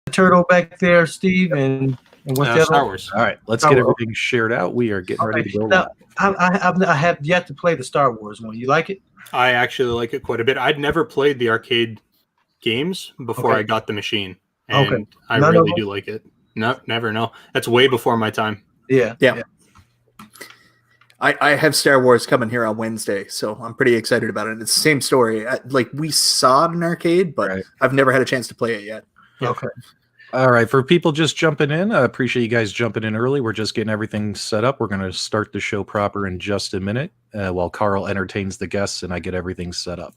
Turtle back there, Steve, and what's the Star other? Wars. All right, let's get everything shared out. We are getting ready to go. Now, I have yet to play the Star Wars one. You like it? I actually like it quite a bit. I'd never played the arcade games before I got the machine, and I really do like it. No, never. No, that's way before my time. Yeah. I have Star Wars coming here on Wednesday, so I'm pretty excited about it. It's the same story. We saw it in an arcade, but I've never had a chance to play it yet. Okay. All right, for people just jumping in, I appreciate you guys jumping in early. We're just getting everything set up. We're going to start the show proper in just a minute while Carl entertains the guests and I get everything set up.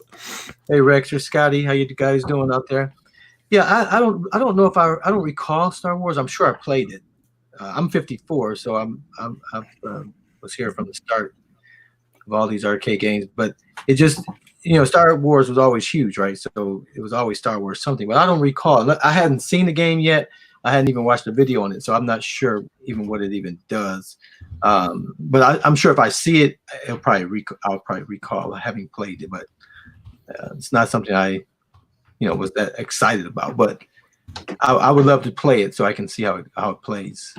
Hey Rex or Scotty, how you guys doing out there? Yeah, I don't know if I don't recall Star Wars. I'm sure I played it. I'm 54, so I was here from the start of all these arcade games. But it just, Star Wars was always huge, right? So it was always Star Wars something. But I don't recall. I hadn't seen the game yet. I hadn't even watched a video on it, so I'm not sure even what it even does. But I'm sure if I see it, I'll probably recall having played it. But it's not something I, was that excited about. But I would love to play it so I can see how it plays.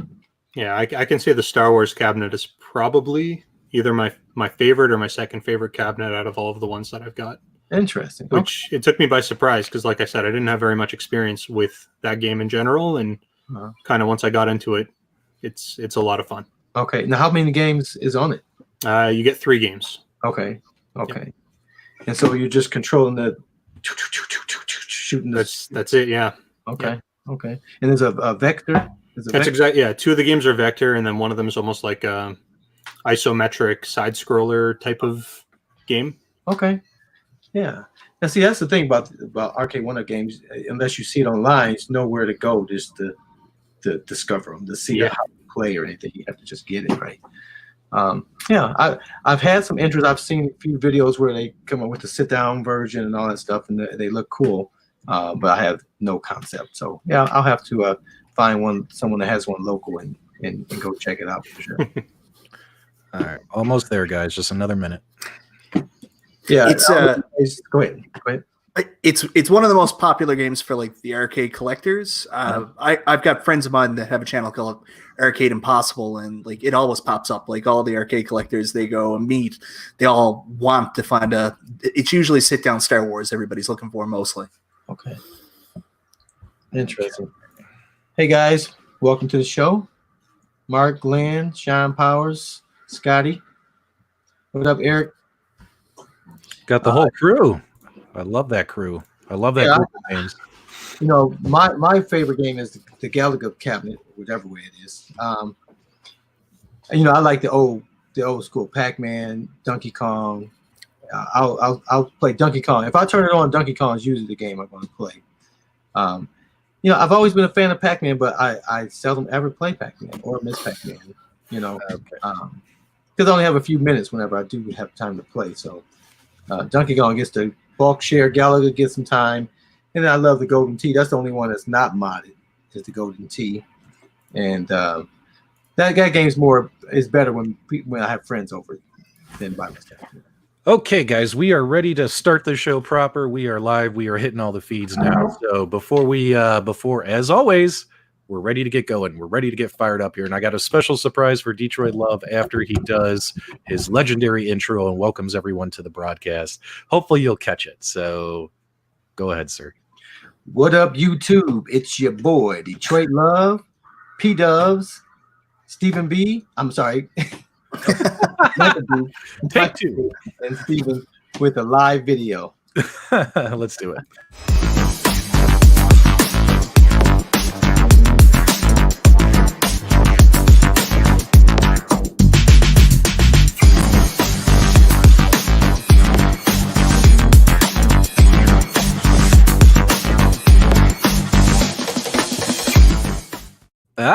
Yeah, I can say the Star Wars cabinet is probably either my favorite or my second favorite cabinet out of all of the ones that I've got. Interesting. Which it took me by surprise because, like I said, I didn't have very much experience with that game in general, and kind of once I got into it, it's a lot of fun. Okay. Now, how many games is on it? You get 3 games. Okay. Yeah. And so you're just controlling the shooting. That's it. Yeah. Okay. Yeah. Okay. And there's a vector. That's exactly. Yeah. 2 of the games are vector, and then one of them is almost like a isometric side scroller type of game. Okay. Yeah. Now, see, that's the thing about Arcade One Up games. Unless you see it online, there's nowhere to go just to discover them, to see how you play or anything. You have to just get it right. I've had some interest. I've seen a few videos where they come up with the sit-down version and all that stuff, and they look cool. But I have no concept. So yeah, I'll have to find someone that has one local and go check it out for sure. All right, almost there, guys. Just another minute. Yeah, go ahead. It's one of the most popular games for the arcade collectors. I've got friends of mine that have a channel called Arcade Impossible, and it always pops up. All the arcade collectors they go and meet, they all want to find it's usually sit down Star Wars everybody's looking for mostly. Okay. Interesting. Hey guys, welcome to the show. Mark, Glenn, Sean Powers, Scotty. What up, Eric? Got the whole crew. I love that crew. I love that group of games. My favorite game is the Galaga cabinet, whichever way it is. I like the old school Pac-Man, Donkey Kong. I'll play Donkey Kong. If I turn it on, Donkey Kong is usually the game I'm going to play. I've always been a fan of Pac-Man, but I seldom ever play Pac-Man or miss Pac-Man. Because I only have a few minutes whenever I do have time to play. So Donkey Kong gets the bulk share. Galaga gets some time, and then I love the Golden Tee. That's the only one that's not modded, is the Golden Tee, and that game's is better when I have friends over than by myself. Okay, guys, we are ready to start the show proper. We are live. We are hitting all the feeds now. So before, as always, we're ready to get going. We're ready to get fired up here. And I got a special surprise for Detroit Love after he does his legendary intro and welcomes everyone to the broadcast. Hopefully you'll catch it. So go ahead, sir. What up, YouTube? It's your boy, Detroit Love, P-Dubs, Stephen B. I'm sorry. Take 2. And Stephen with a live video. Let's do it.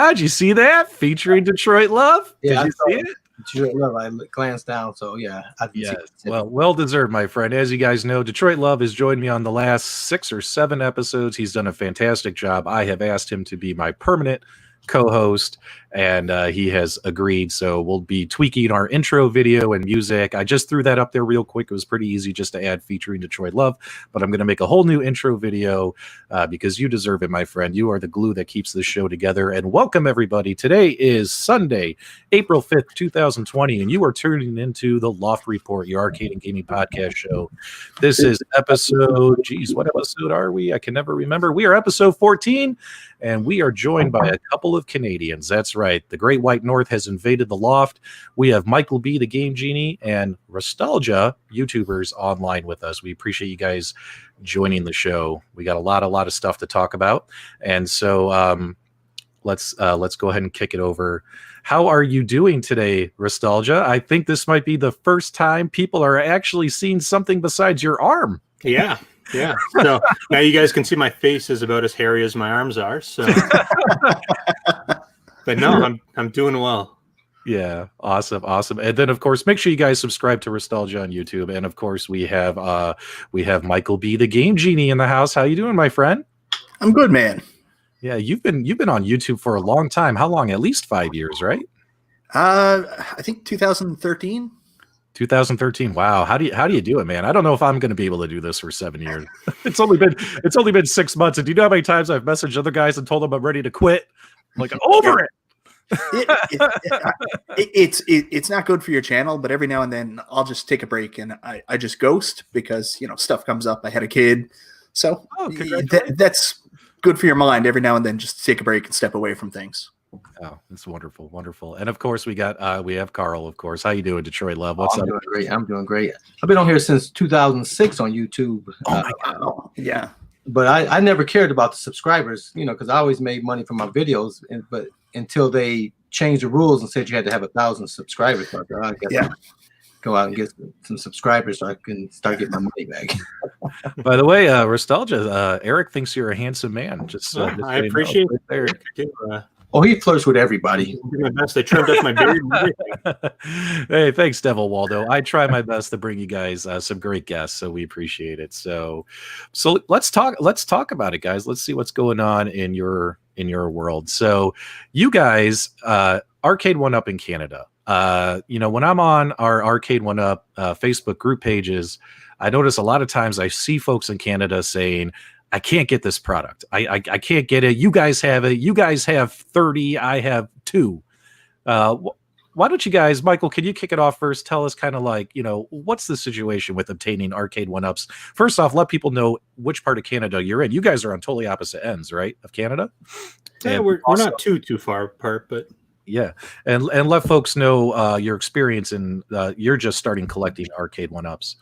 Did you see that? Featuring Detroit Love? Yeah, did you see it? Detroit Love. I glanced down, so yeah. Yes. Well deserved, my friend. As you guys know, Detroit Love has joined me on the last 6 or 7 episodes. He's done a fantastic job. I have asked him to be my permanent co-host, and he has agreed. So we'll be tweaking our intro video and music. I just threw that up there real quick. It was pretty easy just to add featuring Detroit Love, but I'm going to make a whole new intro video because you deserve it, my friend. You are the glue that keeps this show together. And welcome, everybody. Today is Sunday, April 5th, 2020, and you are tuning into the Loft Report, your arcade and gaming podcast show. This is episode, what episode are we? I can never remember. We are episode 14, and we are joined by a couple of Canadians. That's right. The Great White North has invaded the Loft. We have Michael B., the Game Genie, and Restalgia, YouTubers, online with us. We appreciate you guys joining the show. We got a lot of stuff to talk about, and so let's go ahead and kick it over. How are you doing today, Restalgia? I think this might be the first time people are actually seeing something besides your arm. Yeah. So now you guys can see my face is about as hairy as my arms are. So, but no, I'm doing well. Yeah, awesome. And then, of course, make sure you guys subscribe to Restalgia on YouTube. And of course, we have Michael B., the Game Genie, in the house. How you doing, my friend? I'm good, man. Yeah, you've been on YouTube for a long time. How long? At least 5 years, right? I think 2013. 2013. Wow. How do you do it, man? I don't know if I'm going to be able to do this for 7 years. It's only been 6 months. And do you know how many times I've messaged other guys and told them I'm ready to quit? I'm like, over it. It's not good for your channel, but every now and then I'll just take a break and I just ghost because stuff comes up. I had a kid, so that's good for your mind every now and then, just to take a break and step away from things. Oh, that's wonderful. And of course we have Carl, of course. How you doing, Detroit Love? What's up? I'm doing great. I've been on here since 2006 on YouTube. Oh my God. Yeah. But I never cared about the subscribers, because I always made money from my videos. But until they changed the rules and said you had to have 1,000 subscribers, I guess I'll go out and get some subscribers so I can start getting my money back. By the way, Restalgia, Eric thinks you're a handsome man. I appreciate it, Eric. He flirts with everybody. I do my best. I trimmed up my beard. Hey, thanks, Devil Waldo. I try my best to bring you guys some great guests, so we appreciate it. So let's talk about it, guys. Let's see what's going on in your world. So you guys, Arcade 1UP in Canada. When I'm on our Arcade 1UP Facebook group pages, I notice a lot of times I see folks in Canada saying, I can't get this product. I can't get it. You guys have it. You guys have 30. I have 2. Why don't you guys, Michael, can you kick it off first? Tell us kind of like, what's the situation with obtaining Arcade 1UPs? First off, let people know which part of Canada you're in. You guys are on totally opposite ends, right, of Canada? Yeah, we're not too far apart, but yeah, and let folks know your experience and you're just starting collecting Arcade 1UPs.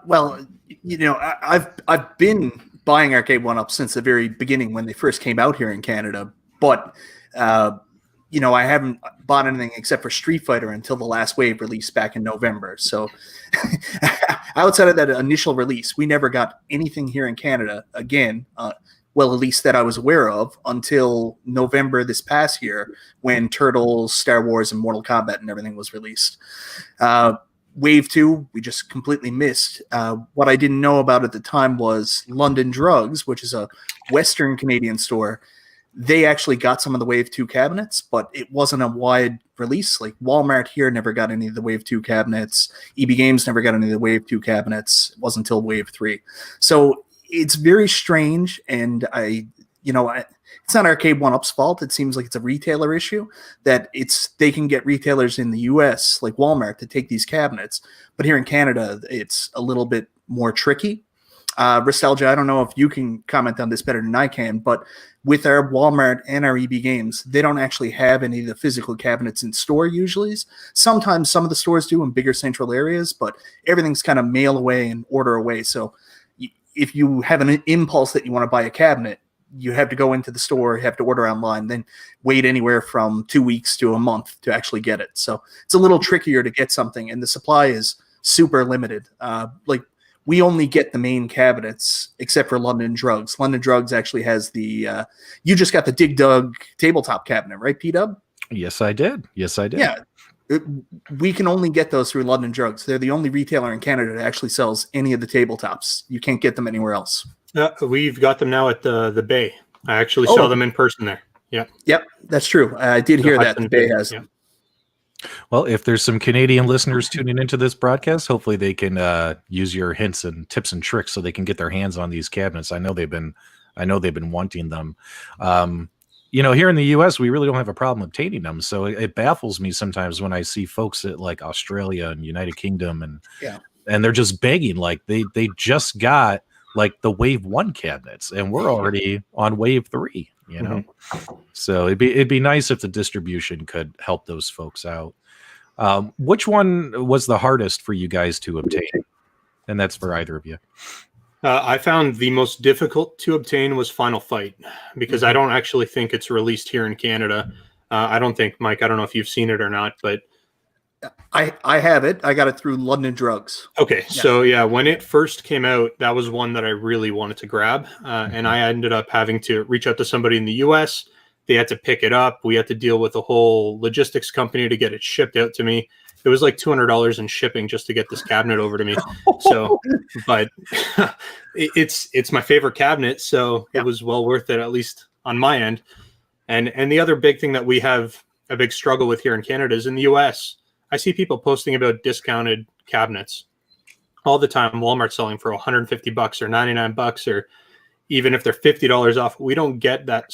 Well, I've been buying Arcade 1UP since the very beginning when they first came out here in Canada, but I haven't bought anything except for Street Fighter until the last wave release back in November. So outside of that initial release, we never got anything here in Canada again. Well, at least that I was aware of until November this past year when Turtles, Star Wars, and Mortal Kombat and everything was released. Wave 2, we just completely missed. What I didn't know about at the time was London Drugs, which is a Western Canadian store. They actually got some of the Wave 2 cabinets, but it wasn't a wide release. Like Walmart here never got any of the Wave 2 cabinets. EB Games never got any of the Wave 2 cabinets. It wasn't until Wave 3. So it's very strange, and it's not Arcade 1UP's fault. It seems like it's a retailer issue that they can get retailers in the US like Walmart to take these cabinets, but here in Canada it's a little bit more tricky. Restalgia, I don't know if you can comment on this better than I can, but with our Walmart and our EB Games, they don't actually have any of the physical cabinets in store usually. Sometimes some of the stores do in bigger central areas, but everything's kind of mail away and order away. So if you have an impulse that you want to buy a cabinet, you have to go into the store, you have to order online, then wait anywhere from 2 weeks to a month to actually get it. So it's a little trickier to get something, and the supply is super limited. We only get the main cabinets except for London Drugs. London Drugs actually has you just got the Dig Dug tabletop cabinet, right, P-Dub? Yes, I did. Yeah. We can only get those through London Drugs. They're the only retailer in Canada that actually sells any of the tabletops. You can't get them anywhere else. We've got them now at the Bay. I actually saw them in person there. Yeah. Yep, that's true. I did hear that the Bay has. Yeah. Well, if there's some Canadian listeners tuning into this broadcast, hopefully they can use your hints and tips and tricks so they can get their hands on these cabinets. I know they've been wanting them. Here in the U.S., we really don't have a problem obtaining them. So it baffles me sometimes when I see folks at like Australia and United Kingdom and they're just begging, like they just got like the Wave 1 cabinets, and we're already on Wave 3. So it'd be nice if the distribution could help those folks out. Which one was the hardest for you guys to obtain? And that's for either of you. I found the most difficult to obtain was Final Fight, because I don't actually think it's released here in Canada. I don't think, Mike, I don't know if you've seen it or not, but I have it. I got it through London Drugs. Okay. Yeah. So yeah, when it first came out, that was one that I really wanted to grab. And I ended up having to reach out to somebody in the US. They had to pick it up. We had to deal with a whole logistics company to get it shipped out to me. It was like $200 in shipping just to get this cabinet over to me. So, but it's my favorite cabinet. So it was well worth it, at least on my end. And the other big thing that we have a big struggle with here in Canada is in the US, I see people posting about discounted cabinets all the time. Walmart selling for $150 or $99, or even if they're $50 off. We don't get that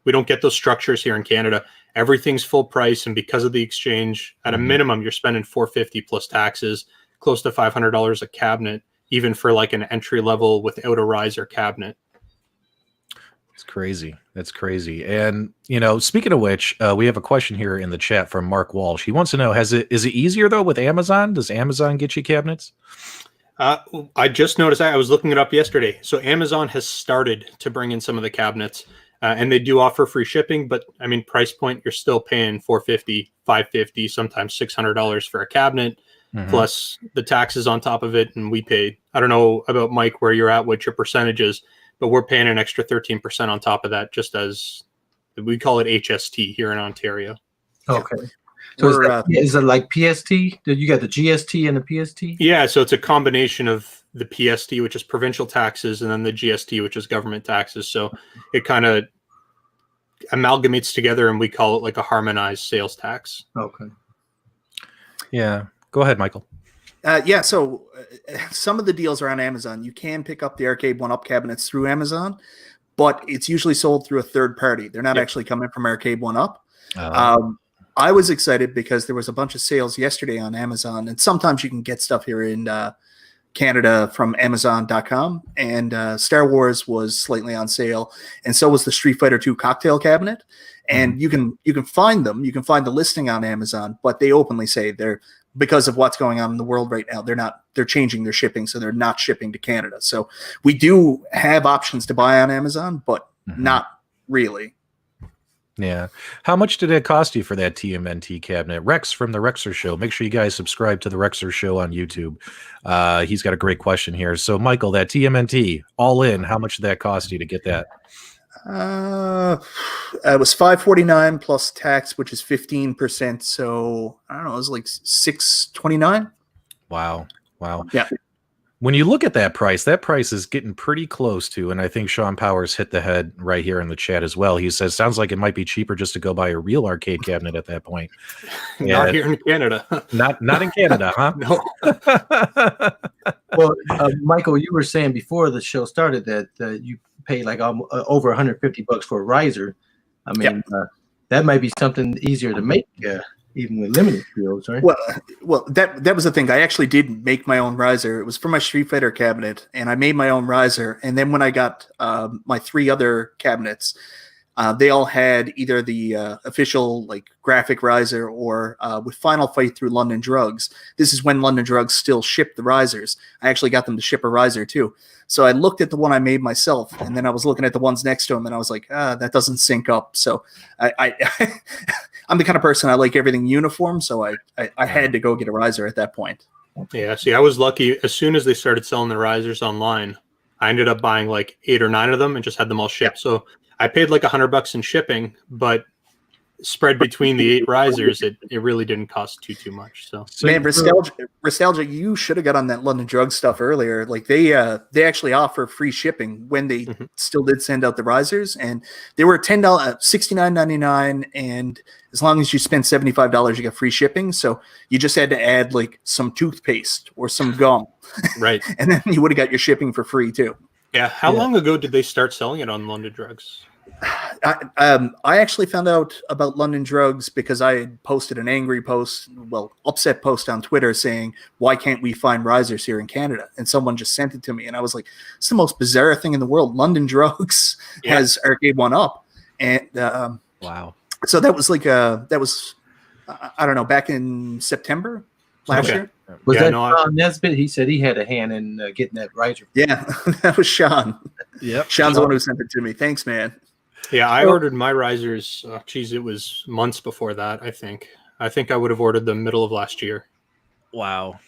we don't get those structures here in Canada. Everything's full price, and because of the exchange, at a minimum, you're spending $450 plus taxes, close to $500 a cabinet, even for like an entry level without a riser cabinet. It's crazy. That's crazy. And, speaking of which, we have a question here in the chat from Mark Walsh. He wants to know, is it easier though with Amazon? Does Amazon get you cabinets? I just noticed that. I was looking it up yesterday. So Amazon has started to bring in some of the cabinets, and they do offer free shipping, but I mean, price point, you're still paying $450, $550, sometimes $600 for a cabinet, plus the taxes on top of it. And we pay, I don't know about Mike, where you're at, what your percentage is, but we're paying an extra 13% on top of that, just as we call it HST here in Ontario. Okay. So is it like PST? You got the GST and the PST? Yeah, so it's a combination of the PST, which is provincial taxes, and then the GST, which is government taxes. So it kind of amalgamates together, and we call it like a harmonized sales tax. Okay. Yeah. Go ahead, Michael. So some of the deals are on Amazon. You can pick up the Arcade 1-Up cabinets through Amazon, but it's usually sold through a third party. They're not actually coming from Arcade 1-Up. I was excited because there was a bunch of sales yesterday on Amazon, and sometimes you can get stuff here in Canada from Amazon.com, and Star Wars was slightly on sale, and so was the Street Fighter 2 cocktail cabinet. And you can find them. You can find the listing on Amazon, but they openly say because of what's going on in the world right now, they're changing their shipping, so they're not shipping to Canada. So we do have options to buy on Amazon, but not really. Yeah. How much did it cost you for that TMNT cabinet? Rex from the Rexer Show. Make sure you guys subscribe to the Rexer Show on YouTube. He's got a great question here. So, Michael, that TMNT, all in, how much did that cost you to get that? It was $549 plus tax, which is 15%. So I don't know, it was like $629. Wow. Yeah. When you look at that price is getting pretty close to, and I think Sean Powers hit the head right here in the chat as well. He says, sounds like it might be cheaper just to go buy a real arcade cabinet at that point. Not here in Canada. Not in Canada, huh? No. Well, Michael, you were saying before the show started that you pay like over $150 for a riser. I mean, that might be something easier to make, even with limited fields, right? Well, that was the thing. I actually did make my own riser. It was for my Street Fighter cabinet, and I made my own riser. And then when I got my 3 other cabinets, they all had either the official like graphic riser or with Final Fight through London Drugs. This is when London Drugs still shipped the risers. I actually got them to ship a riser too. So I looked at the one I made myself, and then I was looking at the ones next to them, and I was like, that doesn't sync up. So I'm the kind of person, I like everything uniform, so I had to go get a riser at that point. Yeah, see, I was lucky. As soon as they started selling the risers online, I ended up buying like 8 or 9 of them and just had them all shipped. So I paid like $100 in shipping, but spread between the 8 risers, it really didn't cost too much. So Man, Restalgia, you should have got on that London Drug stuff earlier. Like they actually offer free shipping when they still did send out the risers, and they were $10, $69.99, and as long as you spend $75, you got free shipping. So you just had to add like some toothpaste or some gum, right, and then you would have got your shipping for free too. Yeah. How long ago did they start selling it on London Drugs? I actually found out about London Drugs because I had posted an angry post, upset post on Twitter saying, why can't we find risers here in Canada? And someone just sent it to me. And I was like, it's the most bizarre thing in the world. London Drugs has Arcade One Up. And wow. So that was like, I don't know, back in September last year. Was that Sean Nesbitt? He said he had a hand in getting that riser. Yeah, that was Sean. Yep. Sean's the one who sent it to me. Thanks, man. Yeah, I ordered my risers. It was months before that. I think I would have ordered them middle of last year. Wow.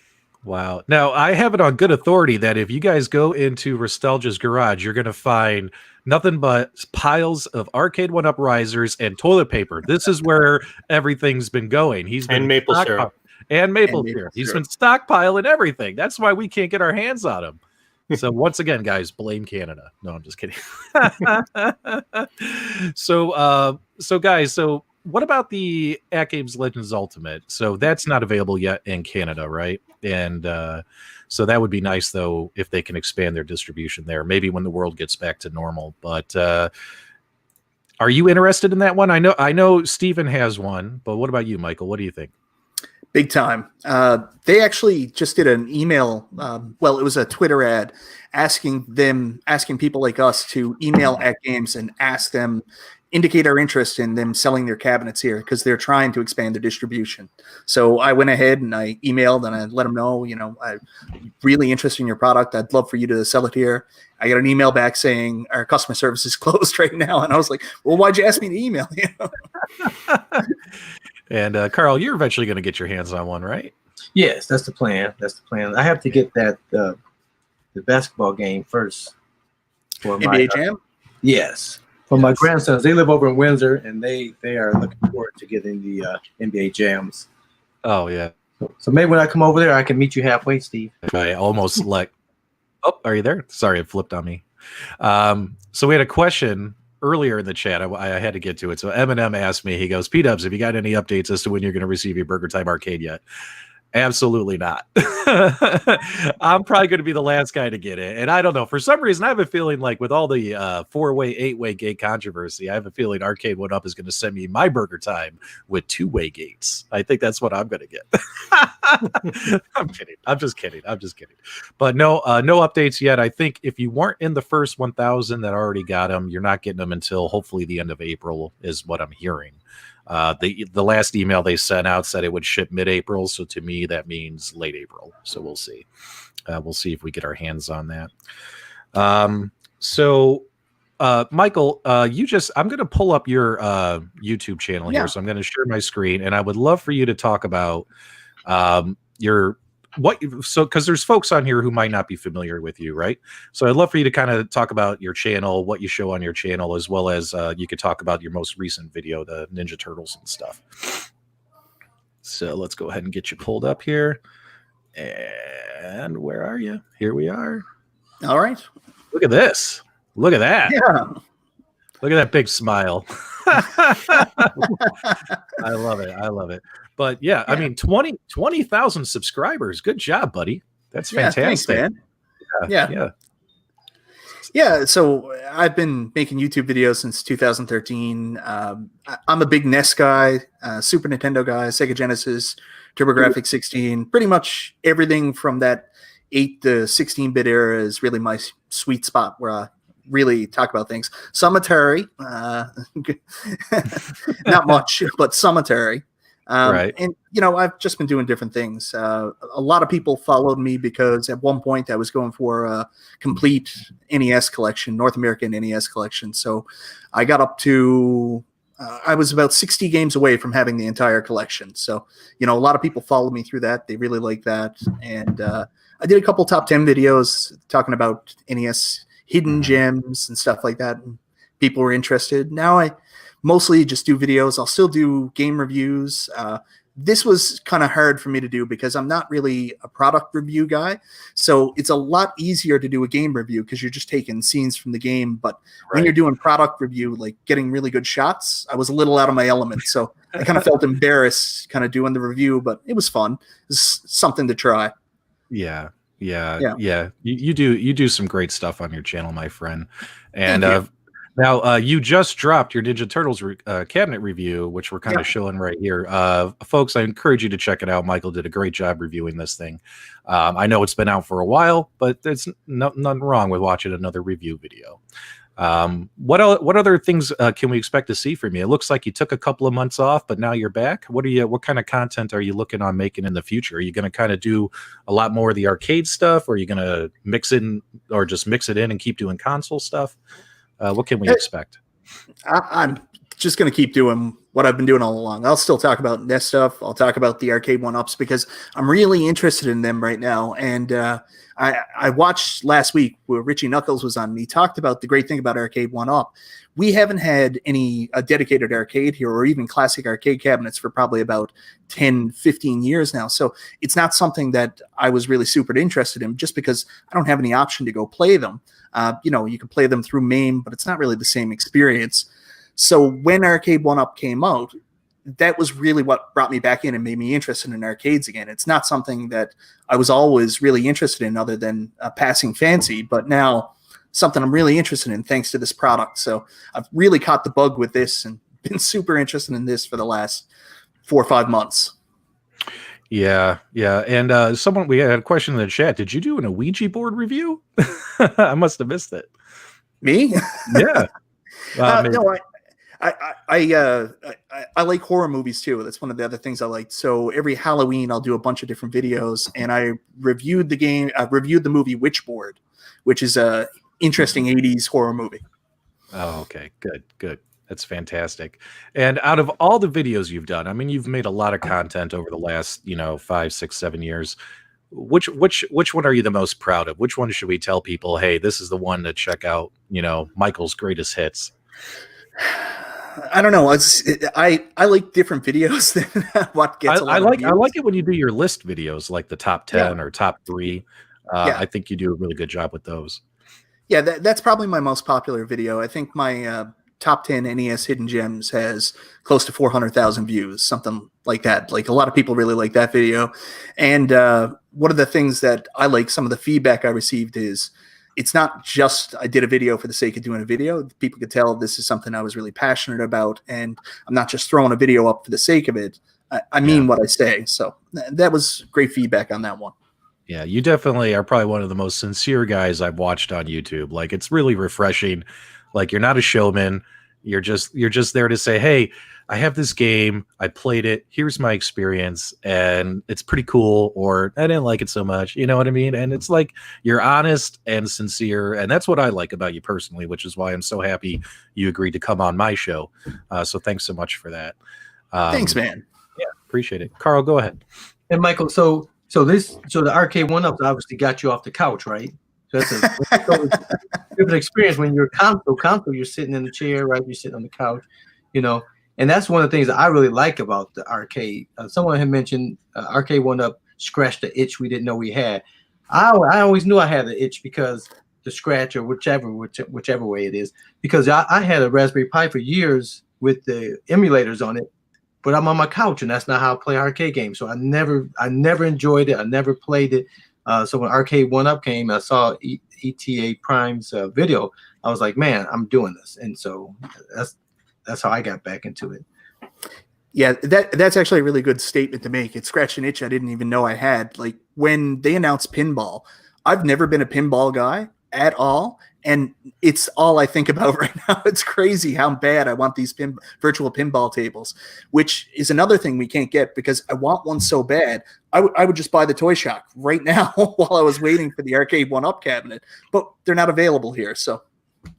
Now I have it on good authority that if you guys go into Restalgia's garage, you're going to find nothing but piles of Arcade One Up risers and toilet paper. This is where everything's been going. He's been maple syrup. And maple syrup. He's been stockpiling everything. That's why we can't get our hands on him. So once again, guys, blame Canada. No, I'm just kidding. So guys, so what about the At Games Legends Ultimate? So that's not available yet in Canada, right? And so that would be nice, though, if they can expand their distribution there, maybe when the world gets back to normal. But are you interested in that one? I know Steven has one, but what about you, Michael? What do you think? Big time. They actually just did an email. It was a Twitter ad asking people like us to email At Games and ask them, indicate our interest in them selling their cabinets here because they're trying to expand their distribution. So I went ahead and I emailed and I let them know, I'm really interested in your product. I'd love for you to sell it here. I got an email back saying our customer service is closed right now. And I was like, well, why'd you ask me to email? And Carl, you're eventually going to get your hands on one, right? Yes, that's the plan. I have to get that the basketball game first. For NBA Jam? Yes. For my grandsons. They live over in Windsor, and they are looking forward to getting the NBA Jams. Oh, yeah. So maybe when I come over there, I can meet you halfway, Steve. I almost oh, are you there? Sorry, it flipped on me. So we had a question earlier in the chat. I had to get to it. So Eminem asked me, he goes, P-Dubs, have you got any updates as to when you're going to receive your Burger Time Arcade yet? Absolutely not. I'm probably going to be the last guy to get it. And I don't know. For some reason, I have a feeling like with all the 4-way, 8-way gate controversy, I have a feeling Arcade One Up is going to send me my Burger Time with 2-way gates. I think that's what I'm going to get. I'm kidding. I'm just kidding. But no updates yet. I think if you weren't in the first 1,000 that already got them, you're not getting them until hopefully the end of April is what I'm hearing. The last email they sent out said it would ship mid-April, so to me that means late April. So we'll see. We'll see if we get our hands on that. Michael, I'm going to pull up your YouTube channel here, so I'm going to share my screen, and I would love for you to talk about because there's folks on here who might not be familiar with you, right? So I'd love for you to kind of talk about your channel, what you show on your channel, as well as you could talk about your most recent video, the Ninja Turtles and stuff. So let's go ahead and get you pulled up here. And where are you? Here we are. All right. Look at this. Look at that. Yeah. Look at that big smile. I love it. But yeah, I mean, 20,000 subscribers. Good job, buddy. That's fantastic. Thanks, man. Yeah. So I've been making YouTube videos since 2013. I'm a big NES guy, Super Nintendo guy, Sega Genesis, TurboGrafx 16. Pretty much everything from that 8 to 16-bit era is really my sweet spot where I really talk about things. Some Atari, not much, but some Atari. Right. And, I've just been doing different things. A lot of people followed me because at one point I was going for a complete NES collection, North American NES collection. So I got up to, I was about 60 games away from having the entire collection. So, a lot of people followed me through that. They really like that. And I did a couple top 10 videos talking about NES hidden gems and stuff like that. And people were interested. Now mostly just do videos. I'll still do game reviews. This was kind of hard for me to do because I'm not really a product review guy. So it's a lot easier to do a game review because you're just taking scenes from the game. But when you're doing product review, like getting really good shots, I was a little out of my element. So I kind of felt embarrassed kind of doing the review, but it was fun. It's something to try. Yeah. You do some great stuff on your channel, my friend. And now you just dropped your Ninja Turtles cabinet review, which we're kind of showing right here. Folks, I encourage you to check it out. Michael did a great job reviewing this thing. I know it's been out for a while, but there's nothing wrong with watching another review video. What other things can we expect to see from you? It looks like you took a couple of months off, but now you're back. What kind of content are you looking on making in the future? Are you going to kind of do a lot more of the arcade stuff, or are you going to mix in or just mix it in and keep doing console stuff? What can we expect? I'm just going to keep doing what I've been doing all along. I'll still talk about NES stuff. I'll talk about the arcade one-ups because I'm really interested in them right now. And I watched last week where Richie Knuckles was on, and he talked about the great thing about Arcade One-Up. We haven't had a dedicated arcade here or even classic arcade cabinets for probably about 10, 15 years now. So it's not something that I was really super interested in just because I don't have any option to go play them. You can play them through MAME, but it's not really the same experience. So when Arcade One-Up came out, that was really what brought me back in and made me interested in arcades again. It's not something that I was always really interested in other than a passing fancy, but now something I'm really interested in thanks to this product. So I've really caught the bug with this and been super interested in this for the last 4 or 5 months. Yeah. And we had a question in the chat. Did you do an Ouija board review? I must have missed it. Me? Yeah. No, I like horror movies too. That's one of the other things I like. So every Halloween, I'll do a bunch of different videos, and I reviewed the movie Witchboard, which is a interesting 80s horror movie. Oh, okay. Good. That's fantastic. And out of all the videos you've done, I mean, you've made a lot of content over the last, 5, 6, 7 years. Which one are you the most proud of? Which one should we tell people, hey, this is the one to check out, Michael's greatest hits? I don't know. I like different videos than what gets. I like it when you do your list videos, like the top 10 or top 3. I think you do a really good job with those. Yeah, that's probably my most popular video. I think my top 10 NES hidden gems has close to 400,000 views, something like that. Like a lot of people really like that video. And one of the things that I like, some of the feedback I received is it's not just I did a video for the sake of doing a video. People could tell this is something I was really passionate about, and I'm not just throwing a video up for the sake of it. I mean what I say. So that was great feedback on that one. Yeah, you definitely are probably one of the most sincere guys I've watched on YouTube. Like, it's really refreshing. Like, you're not a showman. You're just there to say, hey, I have this game. I played it. Here's my experience. And it's pretty cool. Or I didn't like it so much. You know what I mean? And it's like, you're honest and sincere. And that's what I like about you personally, which is why I'm so happy you agreed to come on my show. So thanks so much for that. Thanks, man. Yeah, appreciate it. Carl, go ahead. And Michael, so the arcade one-ups obviously got you off the couch, right? So that's a different experience when you're console, you're sitting in the chair, right? You're sitting on the couch, and that's one of the things that I really like about the arcade. Someone had mentioned arcade one-up scratched the itch we didn't know we had. I always knew I had the itch because the scratch or whichever way it is, because I had a Raspberry Pi for years with the emulators on it, but I'm on my couch and that's not how I play arcade games. So I never enjoyed it. I never played it. So when Arcade One-Up came, I saw ETA Prime's video. I was like, man, I'm doing this. And so that's how I got back into it. Yeah, that's actually a really good statement to make. It scratched an itch I didn't even know I had. Like when they announced pinball, I've never been a pinball guy at all. And it's all I think about right now. It's crazy how bad I want these virtual pinball tables, which is another thing we can't get because I want one so bad. I would just buy the Toy Shock right now while I was waiting for the Arcade One-Up cabinet, but they're not available here. So,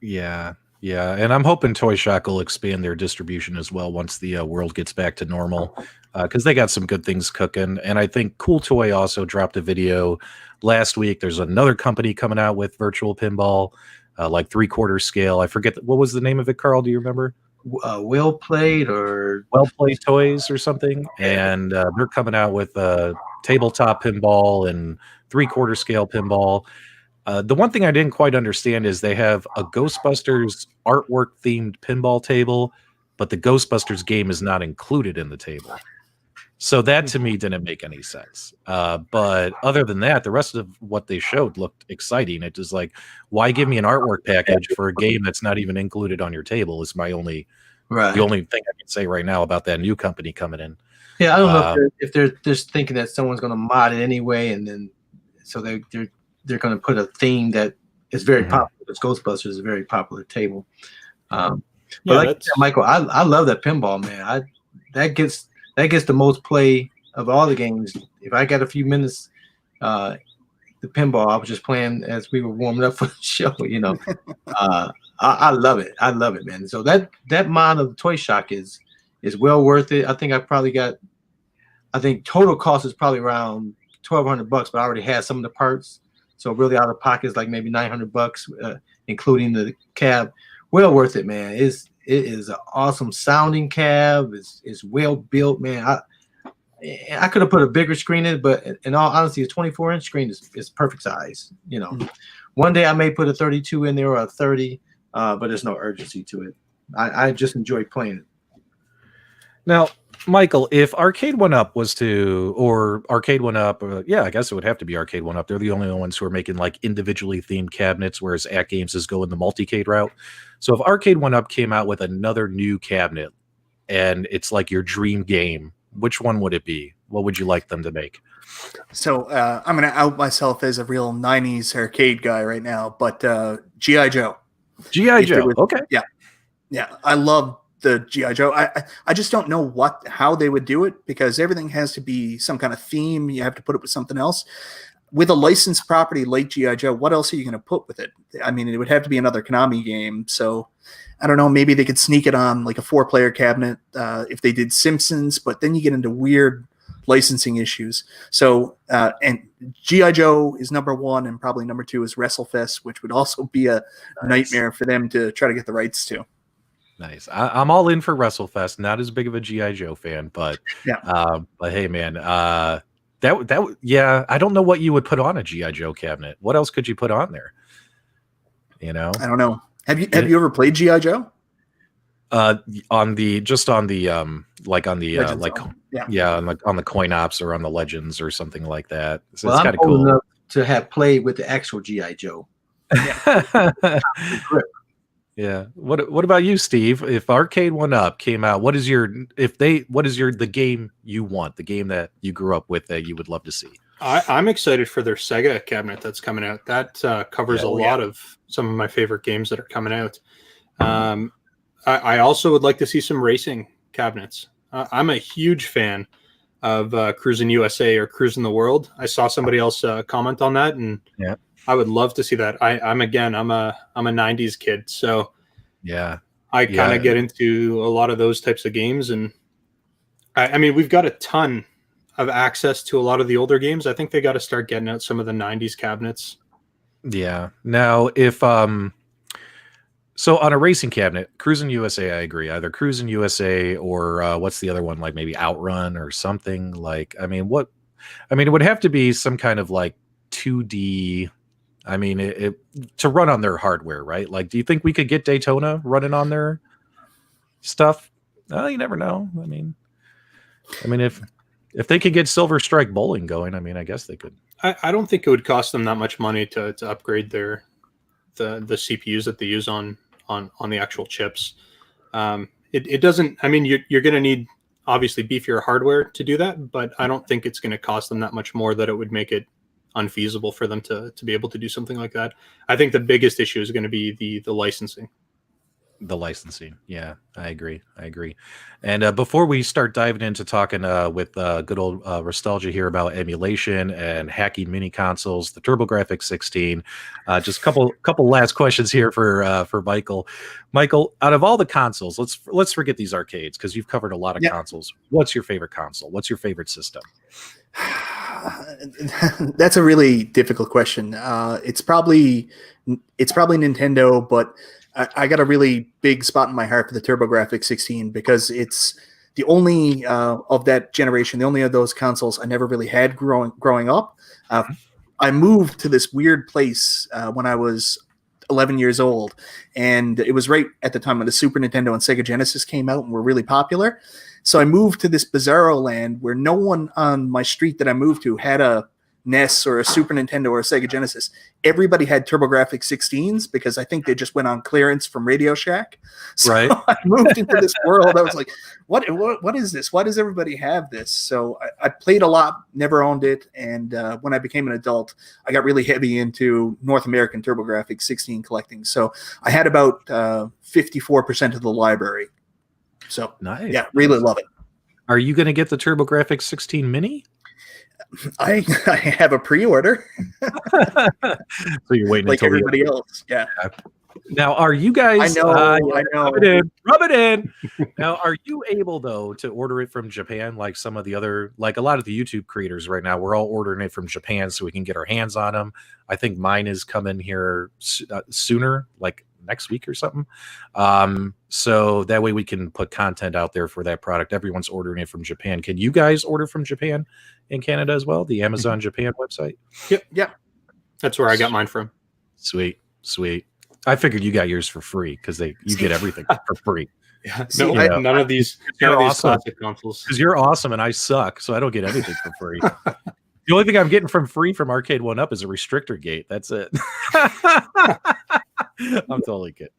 yeah. And I'm hoping Toy Shock will expand their distribution as well once the world gets back to normal, because they got some good things cooking. And I think Cool Toy also dropped a video last week. There's another company coming out with virtual pinball, like 3/4 scale. I forget what was the name of it, Carl? Do you remember? Well Played or Well Play Toys or something, and they're coming out with tabletop pinball and 3/4 scale pinball. The one thing I didn't quite understand is they have a Ghostbusters artwork themed pinball table, but the Ghostbusters game is not included in the table. So that to me didn't make any sense. But other than that, the rest of what they showed looked exciting. It was like, why give me an artwork package for a game that's not even included on your table? Is my only the only thing I can say right now about that new company coming in. Yeah, I don't know if they're just thinking that someone's going to mod it anyway, and then so they're going to put a theme that is very popular. Because Ghostbusters is a very popular table. But like Michael, I love that pinball, man. That gets the most play of all the games. If I got a few minutes, the pinball, I was just playing as we were warming up for the show. You know, I love it. I love it, man. So that mod of Toy Shock is well worth it. I think total cost is probably around $1,200, but I already had some of the parts. So really out of pocket is like maybe $900, including the cab. Well worth it, man. It is an awesome sounding cab. It's well built, man. I could have put a bigger screen in it, but in all honesty, a 24-inch screen is perfect size. You know, one day I may put a 32 in there or a 30, but there's no urgency to it. I just enjoy playing it. Now, Michael, if Arcade 1-Up was to, or Arcade 1-Up, I guess it would have to be Arcade 1-Up. They're the only ones who are making like individually themed cabinets, whereas At Games is going the multicade route. So if Arcade 1-Up came out with another new cabinet and it's like your dream game, which one would it be? What would you like them to make? So I'm going to out myself as a real 90s arcade guy right now, but G.I. Joe. G.I. Joe, okay. Yeah, I love the G.I. Joe. I just don't know how they would do it, because everything has to be some kind of theme. You have to put it with something else. With a licensed property like G.I. Joe, what else are you going to put with it? I mean, it would have to be another Konami game. So I don't know, maybe they could sneak it on like a 4-player cabinet if they did Simpsons, but then you get into weird licensing issues. So, and G.I. Joe is number 1, and probably number 2 is WrestleFest, which would also be a nightmare for them to try to get the rights to. Nice. I'm all in for WrestleFest. Not as big of a G.I. Joe fan, but hey, man, I don't know what you would put on a G.I. Joe cabinet. What else could you put on there? You know, I don't know. Have you ever played G.I. Joe? On the coin ops or on the Legends or something like that. So it's kind of cool enough to have played with the actual G.I. Joe. Yeah. What about you, Steve? If Arcade 1-Up came out, what is the game you want, the game that you grew up with that you would love to see? I'm excited for their Sega cabinet that's coming out. That covers a lot of some of my favorite games that are coming out. I also would like to see some racing cabinets. I'm a huge fan of Cruising USA or Cruising the World. I saw somebody else comment on that, and I would love to see that. I'm a 90s kid, so I kind of get into a lot of those types of games, and I mean, we've got a ton of access to a lot of the older games. I think they got to start getting out some of the 90s cabinets. Yeah. Now, if so on a racing cabinet, Cruising USA, I agree. Either Cruising USA or what's the other one? Like maybe Outrun or something. Like, it would have to be some kind of like 2D. I mean, it to run on their hardware, right? Like, do you think we could get Daytona running on their stuff? You never know. I mean, if they could get Silver Strike Bowling going, I guess they could. I don't think it would cost them that much money to upgrade the CPUs that they use on the actual chips. It doesn't. I mean, you're going to need obviously beefier hardware to do that, but I don't think it's going to cost them that much more that it would make it unfeasible for them to be able to do something like that. I think the biggest issue is going to be the licensing. The licensing. Yeah, I agree. And before we start diving into talking with good old Restalgia here about emulation and hacking mini consoles, the TurboGrafx 16, just a couple last questions here for Michael. Michael, out of all the consoles, let's forget these arcades because you've covered a lot of consoles. What's your favorite console? What's your favorite system? That's a really difficult question. It's probably Nintendo, but I got a really big spot in my heart for the TurboGrafx 16 because it's the only of that generation, the only of those consoles I never really had growing up. I moved to this weird place when I was 11 years old, and it was right at the time when the Super Nintendo and Sega Genesis came out and were really popular. So I moved to this bizarro land where no one on my street that I moved to had a NES or a Super Nintendo or a Sega Genesis. Everybody had TurboGrafx 16s because I think they just went on clearance from Radio Shack. So Right. I moved into this world. I was like, what is this? Why does everybody have this? So I played a lot, never owned it. And when I became an adult, I got really heavy into North American TurboGrafx 16 collecting. So I had about 54% of the library. So Nice. yeah, really love it. Are you going to get the TurboGrafx 16 Mini? I have a pre-order. So you're waiting like until everybody else. Yeah. Now, are you guys? I know. Rub it in. Rub it in. Now, are you able though to order it from Japan, like some of the other, like a lot of the YouTube creators right now? We're all ordering it from Japan so we can get our hands on them. I think mine is coming here sooner, like next week or something. So that way we can put content out there for that product. Everyone's ordering it from Japan. Can you guys order from Japan in Canada as well? The Amazon Japan website. Yep. That's where I got mine from. Sweet. I figured you got yours for free because you get everything for free. Yeah, See, none of these awesome. classic consoles. Because you're awesome and I suck, so I don't get anything for free. The only thing I'm getting from free from Arcade 1-Up is a restrictor gate. That's it. I'm totally good.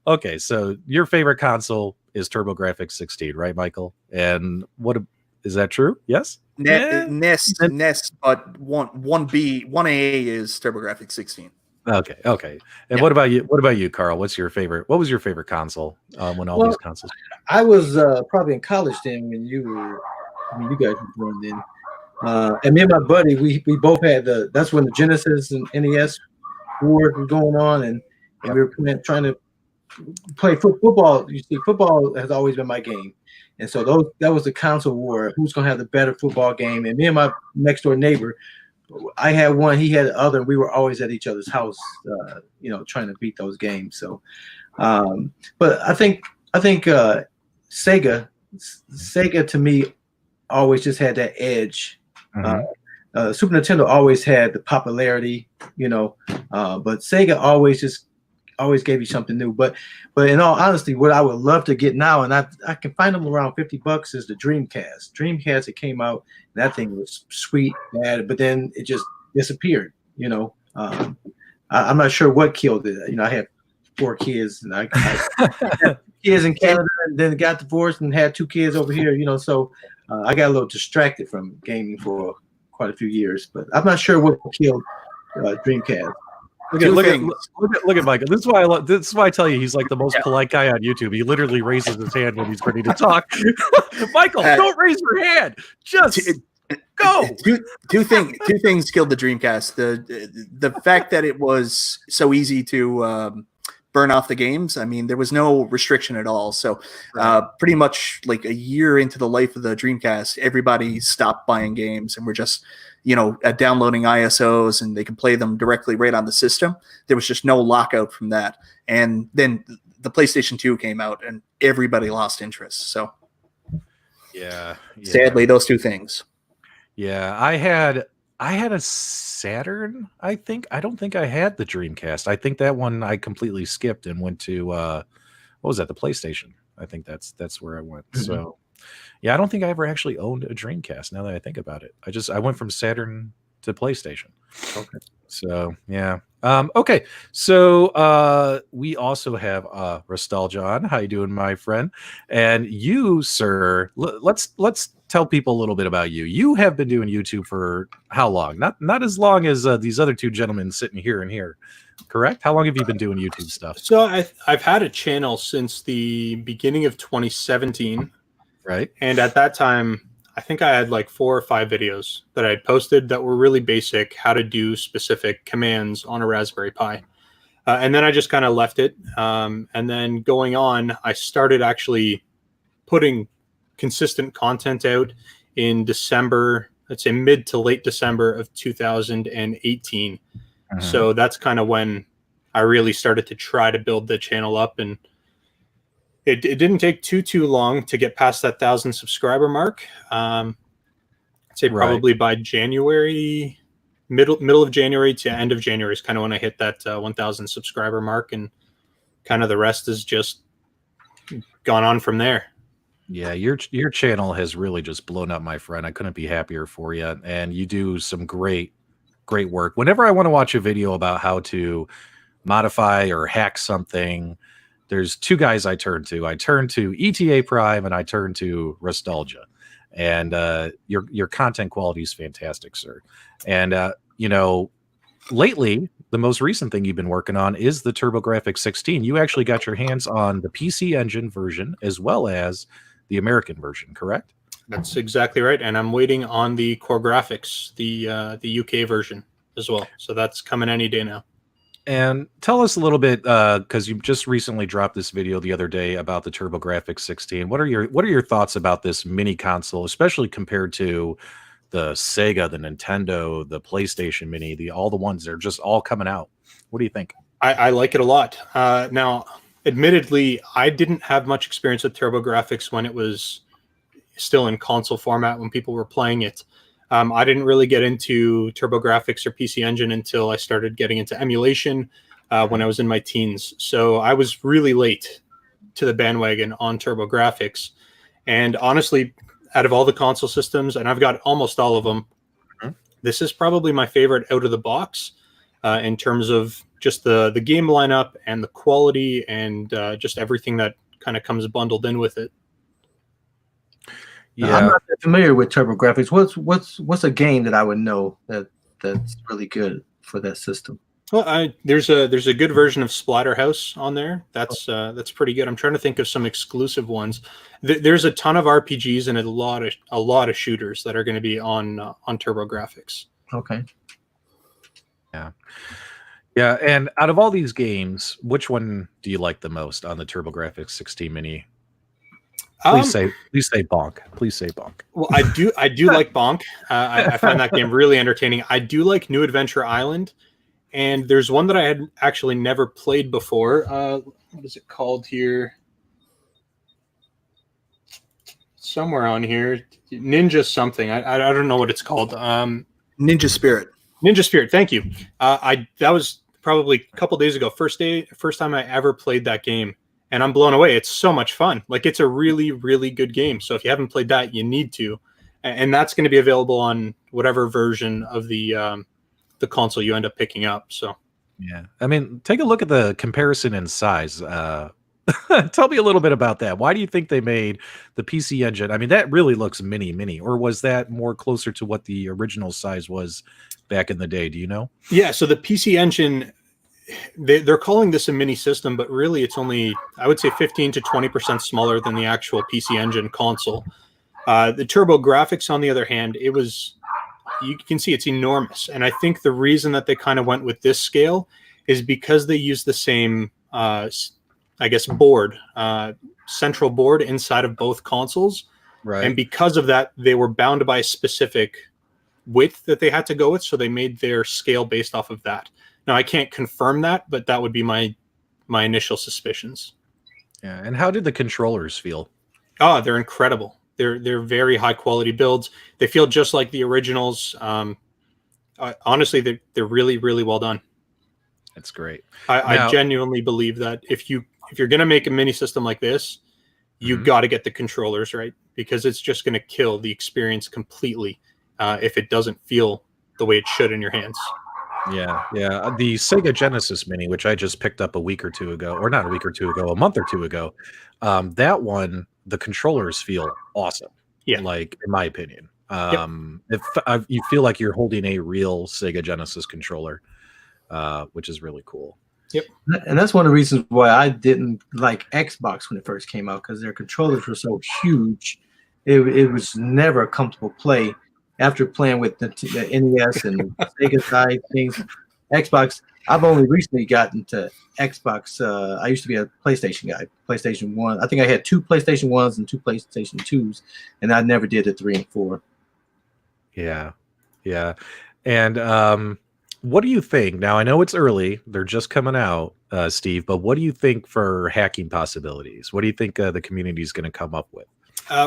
Okay, so your favorite console is TurboGrafx 16, right, Michael? And is that true? Yes. NES, but 1A is TurboGrafx 16. Okay. And Yeah. what about you? What about you, Carl? What was your favorite console when all these consoles? I was probably in college then when you guys were born then. And me and my buddy, we both had that's when the Genesis and NES war was going on, and we were trying to play football. You see, football has always been my game, and so that was the console war. Who's gonna have the better football game? And me and my next door neighbor, I had one, he had the other, and we were always at each other's house, trying to beat those games. So, but I think Sega to me always just had that edge. Mm-hmm. Super Nintendo always had the popularity, but Sega always gave you something new. But in all honesty, what I would love to get now, and I can find them around $50, is the Dreamcast. Dreamcast, it came out, and that thing was sweet, bad, but then it just disappeared. I'm not sure what killed it. I had 4 kids, and I had kids in Canada, and then got divorced and had 2 kids over here. So I got a little distracted from gaming for quite a few years, but I'm not sure what killed Dreamcast. Look at Michael. This is why I tell you he's like the most polite guy on YouTube. He literally raises his hand when he's ready to talk. Michael, don't raise your hand. Just go. Two things killed the Dreamcast. The fact that it was so easy to burn off the games. I mean, there was no restriction at all. So pretty much like a year into the life of the Dreamcast, everybody stopped buying games and we're just downloading ISOs, and they can play them directly right on the system. There was just no lockout from that. And then the PlayStation 2 came out and everybody lost interest. So yeah. Sadly, those two things. Yeah, I had a Saturn, I think. I don't think I had the Dreamcast. I think that one I completely skipped and went to what was that? The PlayStation. I think that's where I went. Mm-hmm. So yeah, I don't think I ever actually owned a Dreamcast now that I think about it. I went from Saturn to PlayStation. Okay. So yeah. Okay. So we also have Restalgia on. How you doing, my friend? And you, sir, let's tell people a little bit about you. You have been doing YouTube for how long? Not as long as these other 2 gentlemen sitting here and here. Correct? How long have you been doing YouTube stuff? So I've had a channel since the beginning of 2017. Right. And at that time, I think I had like 4 or 5 videos that I had posted that were really basic, how to do specific commands on a Raspberry Pi. And then I just kind of left it. And then going on, I started actually putting consistent content out in December, let's say mid to late December of 2018. So that's kind of when I really started to try to build the channel up, and it didn't take too long to get past that 1,000 subscriber mark. I'd say probably by January, middle of January to end of January is kind of when I hit that 1,000 subscriber mark, and kind of the rest is just gone on from there. Yeah, your channel has really just blown up, my friend. I couldn't be happier for you, and you do some great work. Whenever I want to watch a video about how to modify or hack something, there's two guys I turn to. I turn to ETA Prime and I turn to Restalgia. And your content quality is fantastic, sir. And you know, lately, the most recent thing you've been working on is the TurboGrafx 16. You actually got your hands on the PC Engine version as well as the American version, correct? That's exactly right. And I'm waiting on the Core Graphics, the UK version as well. So that's coming any day now. And tell us a little bit, because you just recently dropped this video the other day about the TurboGrafx 16. What are your thoughts about this mini console, especially compared to the Sega, the Nintendo, the PlayStation Mini, all the ones that are just all coming out? What do you think? I like it a lot. Now, admittedly, I didn't have much experience with TurboGrafx when it was still in console format, when people were playing it. I didn't really get into TurboGrafx or PC Engine until I started getting into emulation when I was in my teens. So I was really late to the bandwagon on TurboGrafx. And honestly, out of all the console systems, and I've got almost all of them, this is probably my favorite out of the box in terms of just the game lineup and the quality and just everything that kind of comes bundled in with it. Yeah, I'm not that familiar with TurboGrafx. What's a game that I would know that's really good for that system? Well, there's a good version of Splatterhouse on there. That's pretty good. I'm trying to think of some exclusive ones. There's a ton of RPGs and a lot of shooters that are going to be on TurboGrafx. Okay. Yeah. And out of all these games, which one do you like the most on the TurboGrafx 16 Mini? Please say Bonk. Please say Bonk. Well, I do like Bonk. I find that game really entertaining. I do like New Adventure Island, and there's one that I had actually never played before. What is it called here? Somewhere on here, Ninja something. I don't know what it's called. Ninja Spirit. Ninja Spirit. Thank you. That was probably a couple days ago. First time I ever played that game. And I'm blown away. It's so much fun. Like, it's a really, really good game. So if you haven't played that, you need to. And that's going to be available on whatever version of the console you end up picking up. So, yeah. I mean, take a look at the comparison in size. Tell me a little bit about that. Why do you think they made the PC Engine? I mean, that really looks mini, or was that more closer to what the original size was back in the day? Do you know? Yeah. So the PC Engine, they're calling this a mini system, but really it's only, I would say, 15 to 20% smaller than the actual PC Engine console. The TurboGrafx, on the other hand, you can see it's enormous. And I think the reason that they kind of went with this scale is because they use the same, I guess, central board inside of both consoles. Right. And because of that, they were bound by a specific width that they had to go with. So they made their scale based off of that. Now, I can't confirm that, but that would be my initial suspicions. Yeah. And how did the controllers feel? Oh, they're incredible. They're very high quality builds. They feel just like the originals. Honestly, they're really, really well done. That's great. I genuinely believe that if you're going to make a mini system like this, you got to get the controllers right, because it's just going to kill the experience completely if it doesn't feel the way it should in your hands. Yeah. The Sega Genesis Mini, which I just picked up a month or two ago, that one, the controllers feel awesome. Yeah. Like, in my opinion. If you feel like you're holding a real Sega Genesis controller, which is really cool. Yep. And that's one of the reasons why I didn't like Xbox when it first came out, because their controllers were so huge. It was never a comfortable play. After playing with the NES and Sega side things, Xbox, I've only recently gotten to Xbox. I used to be a PlayStation guy. PlayStation 1. I think I had 2 PlayStation 1s and 2 PlayStation 2s, and I never did the 3 and 4. Yeah. And what do you think? Now, I know it's early; they're just coming out, Steve. But what do you think for hacking possibilities? What do you think the community is going to come up with?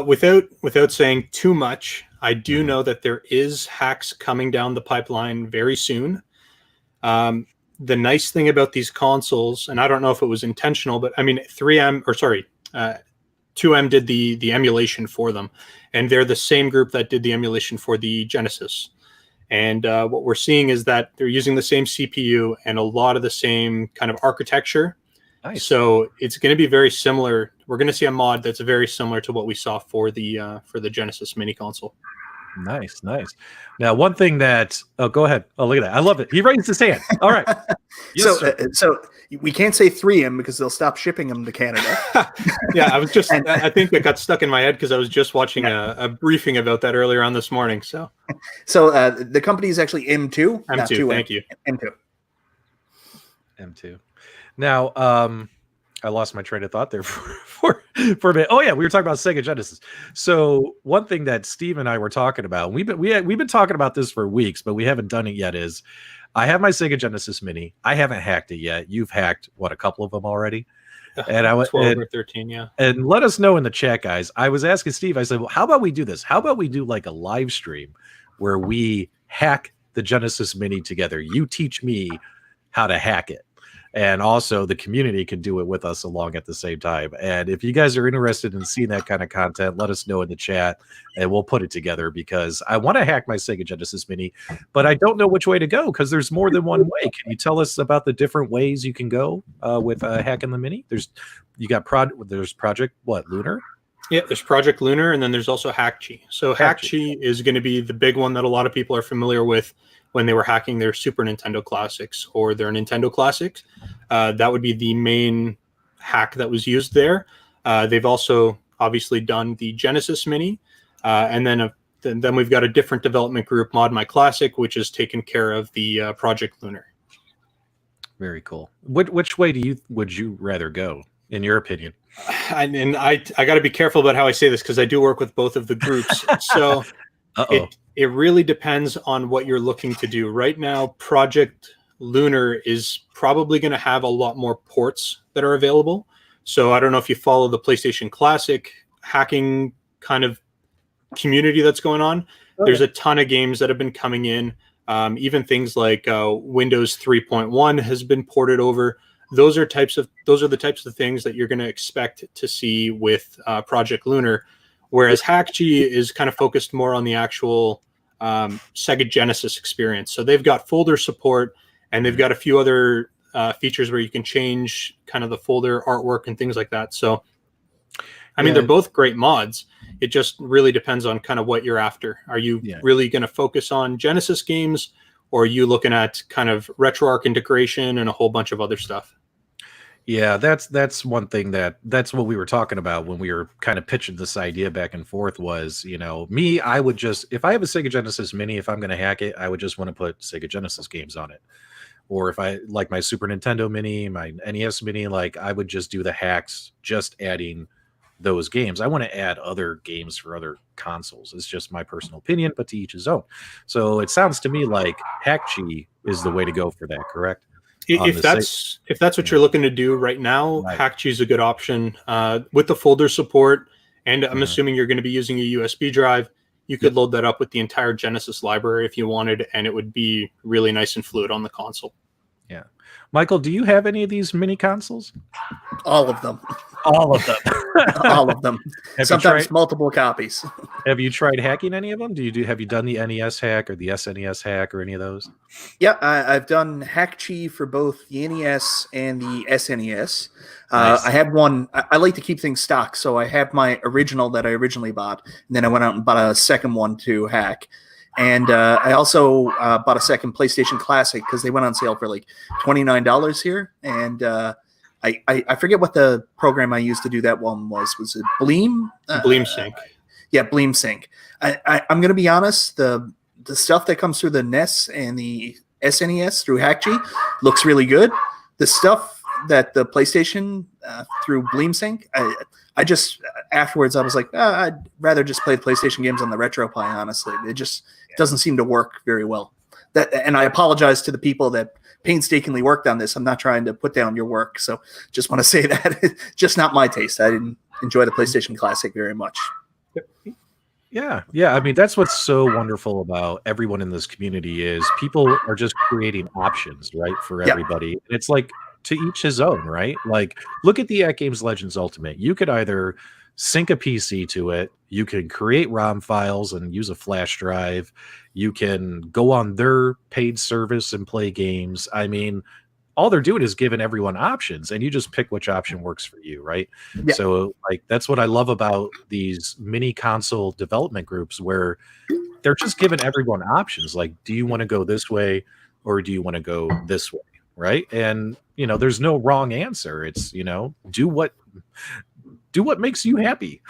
Without saying too much, I do Mhm. know that there is hacks coming down the pipeline very soon. The nice thing about these consoles, and I don't know if it was intentional, but I mean, 2M did the emulation for them, and they're the same group that did the emulation for the Genesis. And what we're seeing is that they're using the same CPU and a lot of the same kind of architecture. Nice. So it's going to be very similar. We're going to see a mod that's very similar to what we saw for the Genesis mini console. Nice. Now, one thing that go ahead. Oh, look at that! I love it. He raised his hand. All right. Yes, So we can't say 3M because they'll stop shipping them to Canada. Yeah, I think it got stuck in my head because I was just watching a briefing about that earlier on this morning. So the company is actually M2. Not M2, 2M. thank you. M2. Now, I lost my train of thought there for a minute. Oh yeah, we were talking about Sega Genesis. So one thing that Steve and I were talking about, we've been talking about this for weeks, but we haven't done it yet. Is I have my Sega Genesis Mini. I haven't hacked it yet. You've hacked a couple of them already, and I went 12 or 13, yeah. And let us know in the chat, guys. I was asking Steve. I said, "Well, how about we do this? How about we do like a live stream where we hack the Genesis Mini together? You teach me how to hack it." And also the community can do it with us along at the same time. And if you guys are interested in seeing that kind of content, let us know in the chat and we'll put it together because I want to hack my Sega Genesis Mini, but I don't know which way to go because there's more than one way. Can you tell us about the different ways you can go with hacking the Mini? There's Project Lunar? Yeah, there's Project Lunar, and then there's also Hackchi. So Hackchi is going to be the big one that a lot of people are familiar with when they were hacking their Super Nintendo Classics or their Nintendo Classics. That would be the main hack that was used there. They've also obviously done the Genesis Mini, and then we've got a different development group, Mod My Classic, which has taken care of the Project Lunar. Very cool. Which way would you rather go, in your opinion? And I got to be careful about how I say this because I do work with both of the groups. So it really depends on what you're looking to do. Right now, Project Lunar is probably going to have a lot more ports that are available. So I don't know if you follow the PlayStation Classic hacking kind of community that's going on. There's a ton of games that have been coming in. Even things like Windows 3.1 has been ported over. Those are the types of things that you're going to expect to see with Project Lunar, whereas Hackchi is kind of focused more on the actual Sega Genesis experience. So they've got folder support, and they've got a few other features where you can change kind of the folder artwork and things like that. So, I mean, they're both great mods. It just really depends on kind of what you're after. Are you really going to focus on Genesis games, or are you looking at kind of RetroArch integration and a whole bunch of other stuff? Yeah, that's one thing that's what we were talking about when we were kind of pitching this idea back and forth was, me, I would just, if I have a Sega Genesis Mini, if I'm going to hack it, I would just want to put Sega Genesis games on it. Or if I like my Super Nintendo Mini, my NES Mini, like I would just do the hacks, just adding those games. I want to add other games for other consoles. It's just my personal opinion, but to each his own. So it sounds to me like Hackchi is the way to go for that, correct? If that's what you're looking to do right now, Hackchi is a good option with the folder support. And I'm assuming you're going to be using a USB drive. You could load that up with the entire Genesis library if you wanted, and it would be really nice and fluid on the console. Yeah. Michael, do you have any of these mini consoles? All of them. All of them. All of them. Sometimes multiple copies. Have you tried hacking any of them? Have you done the NES hack or the SNES hack or any of those? Yeah, I've done Hackchi for both the NES and the SNES. Nice. I have one. I like to keep things stock, so I have my original that I originally bought, and then I went out and bought a second one to hack. And I also bought a second PlayStation Classic because they went on sale for like $29 here. And I forget what the program I used to do that one was. Was it Bleem? Bleem Sync. Yeah, Bleem Sync. I'm going to be honest. The stuff that comes through the NES and the SNES through Hackchi looks really good. The stuff that the PlayStation through Bleem Sync, I just afterwards I was like, I'd rather just play the PlayStation games on the RetroPie. Honestly, it just doesn't seem to work very well. and I apologize to the people that painstakingly worked on this. I'm not trying to put down your work. So just want to say that it's just not my taste. I didn't enjoy the PlayStation Classic very much. Yeah. I mean, that's what's so wonderful about everyone in this community is people are just creating options, right, for everybody. And it's like to each his own, right? Like, look at the At Games Legends Ultimate. You could either sync a PC to it, you can create ROM files and use a flash drive, you can go on their paid service and play games. I mean, all they're doing is giving everyone options, and you just pick which option works for you, right? Yeah. So, like, that's what I love about these mini console development groups, where they're just giving everyone options. Like, do you want to go this way, or do you want to go this way, right? And there's no wrong answer. It's do what makes you happy.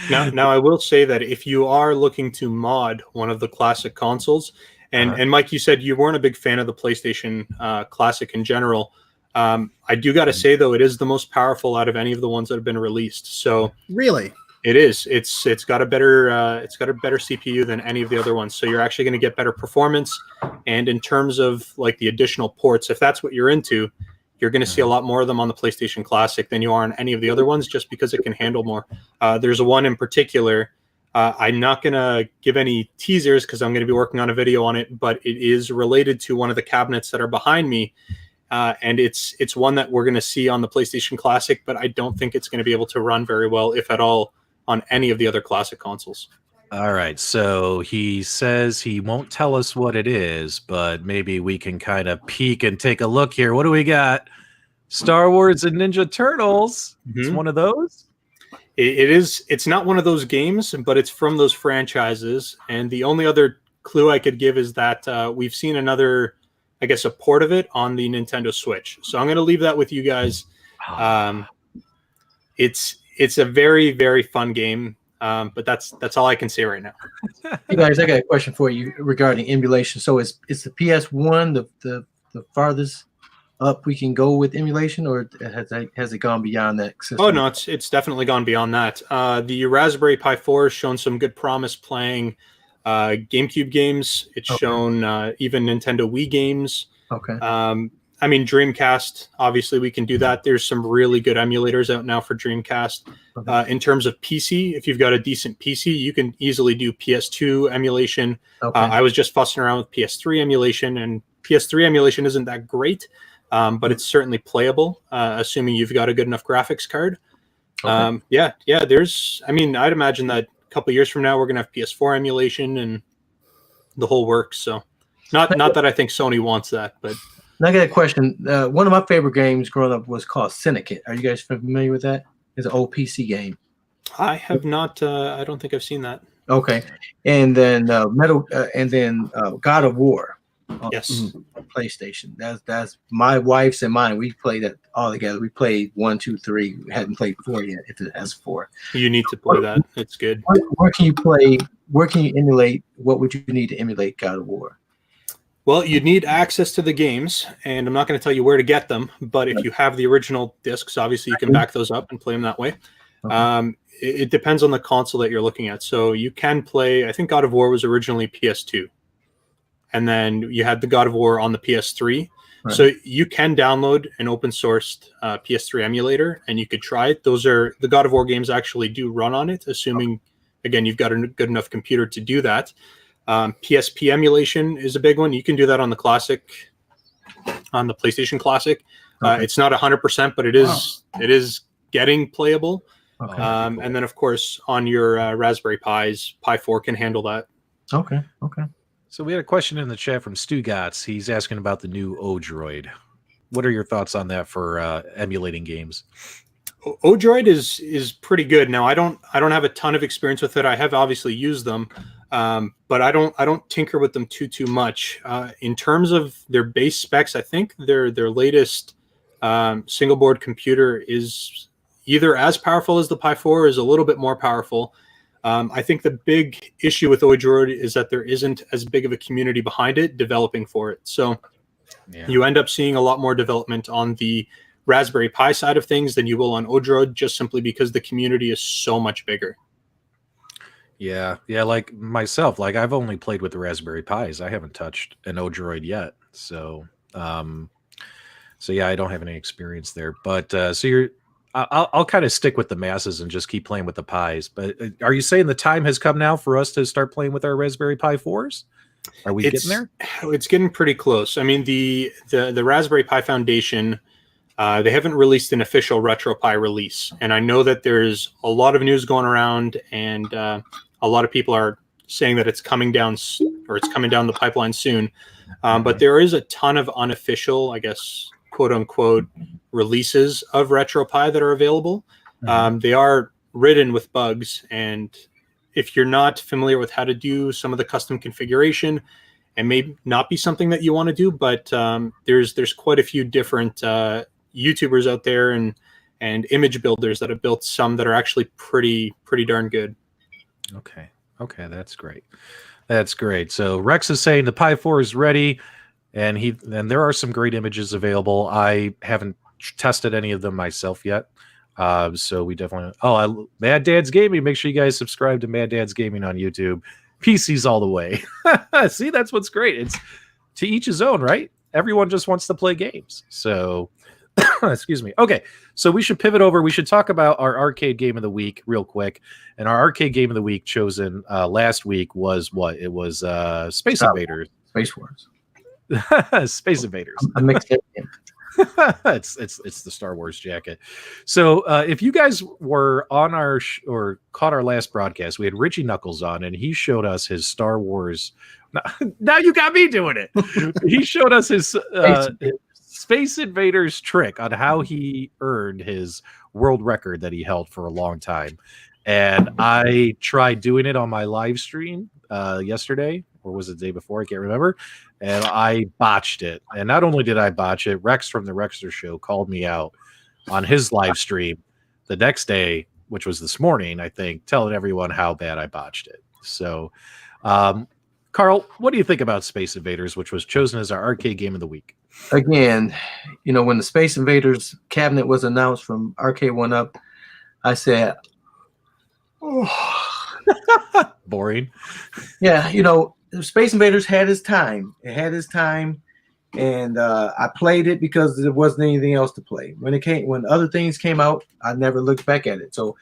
Now, I will say that if you are looking to mod one of the classic consoles. And Mike, you said you weren't a big fan of the PlayStation Classic in general. I do got to say, though, it is the most powerful out of any of the ones that have been released. So really, it is. It's got a better CPU than any of the other ones. So you're actually going to get better performance. And in terms of like the additional ports, if that's what you're into, you're going to see a lot more of them on the PlayStation Classic than you are on any of the other ones, just because it can handle more. There's one in particular. I'm not going to give any teasers because I'm going to be working on a video on it, but it is related to one of the cabinets that are behind me. And it's one that we're going to see on the PlayStation Classic, but I don't think it's going to be able to run very well, if at all, on any of the other classic consoles. All right. So he says he won't tell us what it is, but maybe we can kind of peek and take a look here. What do we got? Star Wars and Ninja Turtles. It's one of those. It is. It's not one of those games, but it's from those franchises. And the only other clue I could give is that we've seen another, I guess, a port of it on the Nintendo Switch. So I'm going to leave that with you guys. It's a very, very fun game, but that's all I can say right now. Hey guys, I got a question for you regarding emulation. So it's the PS1 the farthest up we can go with emulation, or has it gone beyond that system? Oh no, it's definitely gone beyond that. The Raspberry Pi 4 has shown some good promise playing GameCube games. It's shown even Nintendo Wii games. Okay. I mean, Dreamcast, obviously we can do that. There's some really good emulators out now for Dreamcast. In terms of PC, if you've got a decent PC, you can easily do PS2 emulation. I was just fussing around with PS3 emulation, and PS3 emulation isn't that great. But it's certainly playable, assuming you've got a good enough graphics card. There's, I mean, I'd imagine that a couple of years from now, we're going to have PS4 emulation and the whole works. So not that I think Sony wants that, but. Now I got a question. One of my favorite games growing up was called Syndicate. Are you guys familiar with that? It's an old PC game. I have not, I don't think I've seen that. Okay. And then God of War. Yes. PlayStation. That's my wife's and mine. We played that all together. We played 1, 2, 3. We hadn't played 4 yet. If it has 4, you need to play that. It's good. Where can you play? Where can you emulate? What would you need to emulate God of War? Well, you'd need access to the games, and I'm not going to tell you where to get them. But if you have the original discs, obviously you can back those up and play them that way. It depends on the console that you're looking at. So you can play. I think God of War was originally PS2. And then you had the God of War on the PS3. Right. So you can download an open sourced PS3 emulator, and you could try it. The God of War games actually do run on it, assuming, again, you've got a good enough computer to do that. PSP emulation is a big one. You can do that on the PlayStation Classic. It's not 100%, but it is getting playable. And then, of course, on your Raspberry Pis, Pi 4 can handle that. Okay. So we had a question in the chat from Stu Gotts. He's asking about the new Odroid. What are your thoughts on that for emulating games? Odroid is pretty good. Now I don't have a ton of experience with it. I have obviously used them, but I don't tinker with them too much. In terms of their base specs, I think their latest single board computer is either as powerful as the Pi 4 or is a little bit more powerful. I think the big issue with Odroid is that there isn't as big of a community behind it developing for it. So you end up seeing a lot more development on the Raspberry Pi side of things than you will on Odroid, just simply because the community is so much bigger. Yeah, like myself, like I've only played with the Raspberry Pis. I haven't touched an Odroid yet. So yeah, I don't have any experience there. But so I'll kind of stick with the masses and just keep playing with the Pis. But are you saying the time has come now for us to start playing with our Raspberry Pi 4s? Are we getting there? It's getting pretty close. I mean, the Raspberry Pi Foundation, they haven't released an official RetroPie release, and I know that there's a lot of news going around, and a lot of people are saying that it's coming down the pipeline soon. But there is a ton of unofficial, I guess, quote unquote, releases of RetroPie that are available. They are ridden with bugs, and if you're not familiar with how to do some of the custom configuration, it may not be something that you want to do, but there's quite a few different YouTubers out there and image builders that have built some that are actually pretty darn good. Okay, that's great. So Rex is saying the Pi 4 is ready, and there are some great images available. I haven't tested any of them myself yet. So we definitely Mad Dad's Gaming. Make sure you guys subscribe to Mad Dad's Gaming on YouTube. PCs all the way. See, that's what's great. It's to each his own, right? Everyone just wants to play games. So excuse me. Okay, so we should pivot over. We should talk about our arcade game of the week real quick. And our arcade game of the week chosen last week was what? It was Space Invaders. Space Wars. Space Invaders. I'm mixed in. it's the Star Wars jacket. So if you guys were on our or caught our last broadcast, we had Richie Knuckles on, and he showed us his Star Wars. Now you got me doing it. He showed us his Space Invaders trick on how he earned his world record that he held for a long time. And I tried doing it on my live stream yesterday, or was it the day before? I can't remember. And I botched it. And not only did I botch it, Rex from the Rexter Show called me out on his live stream the next day, which was this morning, I think, telling everyone how bad I botched it. So, Carl, what do you think about Space Invaders, which was chosen as our arcade game of the week? Again, when the Space Invaders cabinet was announced from Arcade 1-Up, I said, oh. Boring. Yeah, Space Invaders had its time. It had its time, and I played it because there wasn't anything else to play. When other things came out, I never looked back at it. So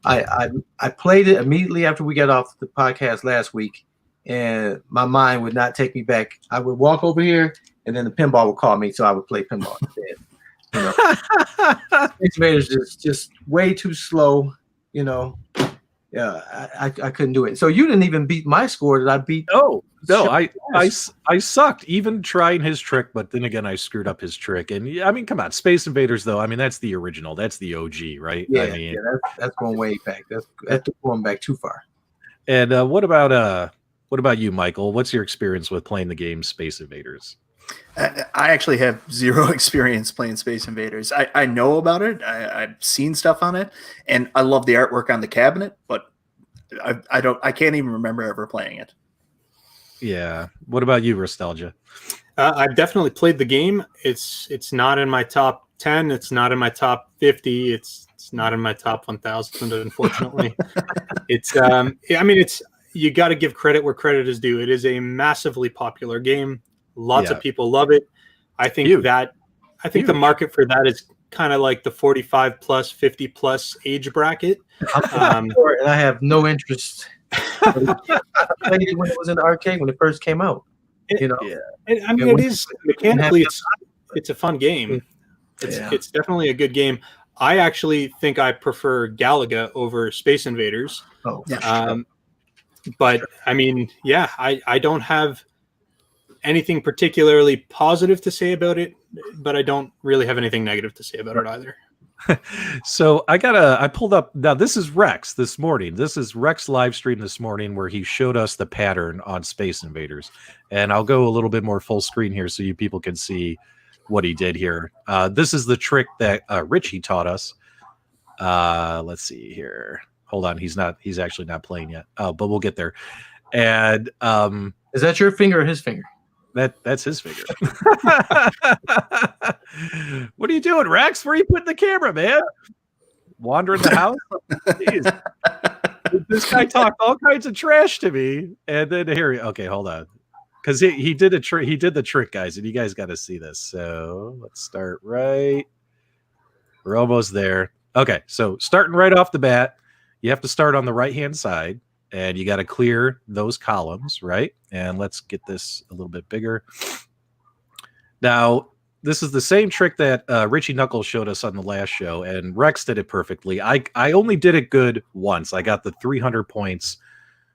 I played it immediately after we got off the podcast last week, and my mind would not take me back. I would walk over here, and then the pinball would call me, so I would play pinball instead. Space Invaders is just way too slow. Yeah, I couldn't do it. So you didn't even beat my score that I beat. No, I sucked even trying his trick, but then again I screwed up his trick. And I mean, come on, Space Invaders though. I mean, that's the original. That's the OG, right? Yeah, that's going way back. That's going back too far. And what about you, Michael? What's your experience with playing the game Space Invaders? I actually have zero experience playing Space Invaders. I know about it. I've seen stuff on it, and I love the artwork on the cabinet, but I can't even remember ever playing it. Yeah. What about you, Restalgia? I've definitely played the game. It's not in my top 10. It's not in my top 50. It's not in my top 1,000. Unfortunately, it's you got to give credit where credit is due. It is a massively popular game. Lots of people love it. I think the market for that is kind of like the 45 plus, 50 plus age bracket. And I have no interest. I played it when it was in the arcade when it first came out. It is mechanically it's a fun game. It's definitely a good game. I actually think I prefer Galaga over Space Invaders. Oh, yeah. But I mean, I don't have anything particularly positive to say about it, but I don't really have anything negative to say about it either. So I pulled up now. This is Rex this morning. This is Rex live stream this morning where he showed us the pattern on Space Invaders, and I'll go a little bit more full screen here so you people can see what he did here. This is the trick that Richie taught us. Let's see here. Hold on, he's actually not playing yet. But we'll get there. And is that your finger or his finger? That's his finger. What are you doing, Rex? Where are you putting the camera, man? Wandering the house? This guy talked all kinds of trash to me, and then here, okay, hold on, because he did a trick. He did the trick, guys, and you guys got to see this. So let's start right. We're almost there. Okay, so starting right off the bat, you have to start on the right-hand side, and you got to clear those columns, right? And let's get this a little bit bigger. Now, this is the same trick that Richie Knuckles showed us on the last show, and Rex did it perfectly. I only did it good once. I got the 300 points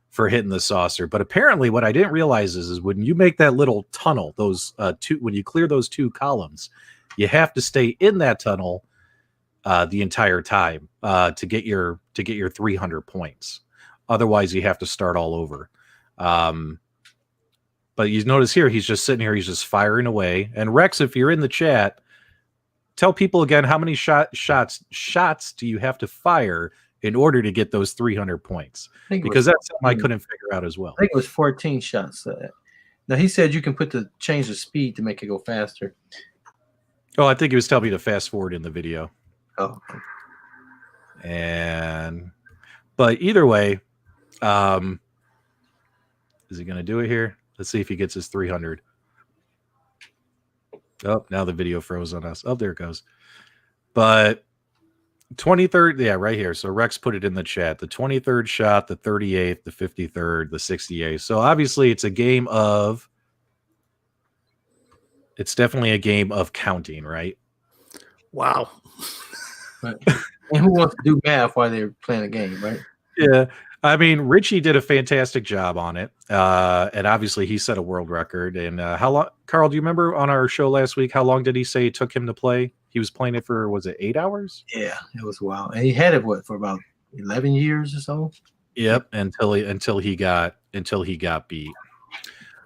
for hitting the saucer, but apparently what I didn't realize is when you make that little tunnel, those when you clear those 2 columns, you have to stay in that tunnel the entire time to get your 300 points. Otherwise, you have to start all over. But you notice here, he's just sitting here, he's just firing away. And Rex, if you're in the chat, tell people again how many shots do you have to fire in order to get those 300 points? Because that's something I couldn't figure out as well. I think it was 14 shots. Now he said you can change the speed to make it go faster. Oh, I think he was telling me to fast forward in the video. Oh. But either way, is he going to do it here? Let's see if he gets his 300. Oh, now the video froze on us. Oh, there it goes. But 23rd, yeah, right here. So Rex put it in the chat. The 23rd shot, the 38th, the 53rd, the 68th. So obviously it's definitely a game of counting, right? Wow. Right. And who wants to do math while they're playing a game, right? Yeah. I mean, Richie did a fantastic job on it. And obviously he set a world record. And how long, Carl, do you remember on our show last week, how long did he say it took him to play? He was playing it for, was it 8 hours? Yeah, it was wild. And he had it, for about 11 years or so? Yep. Until he got beat.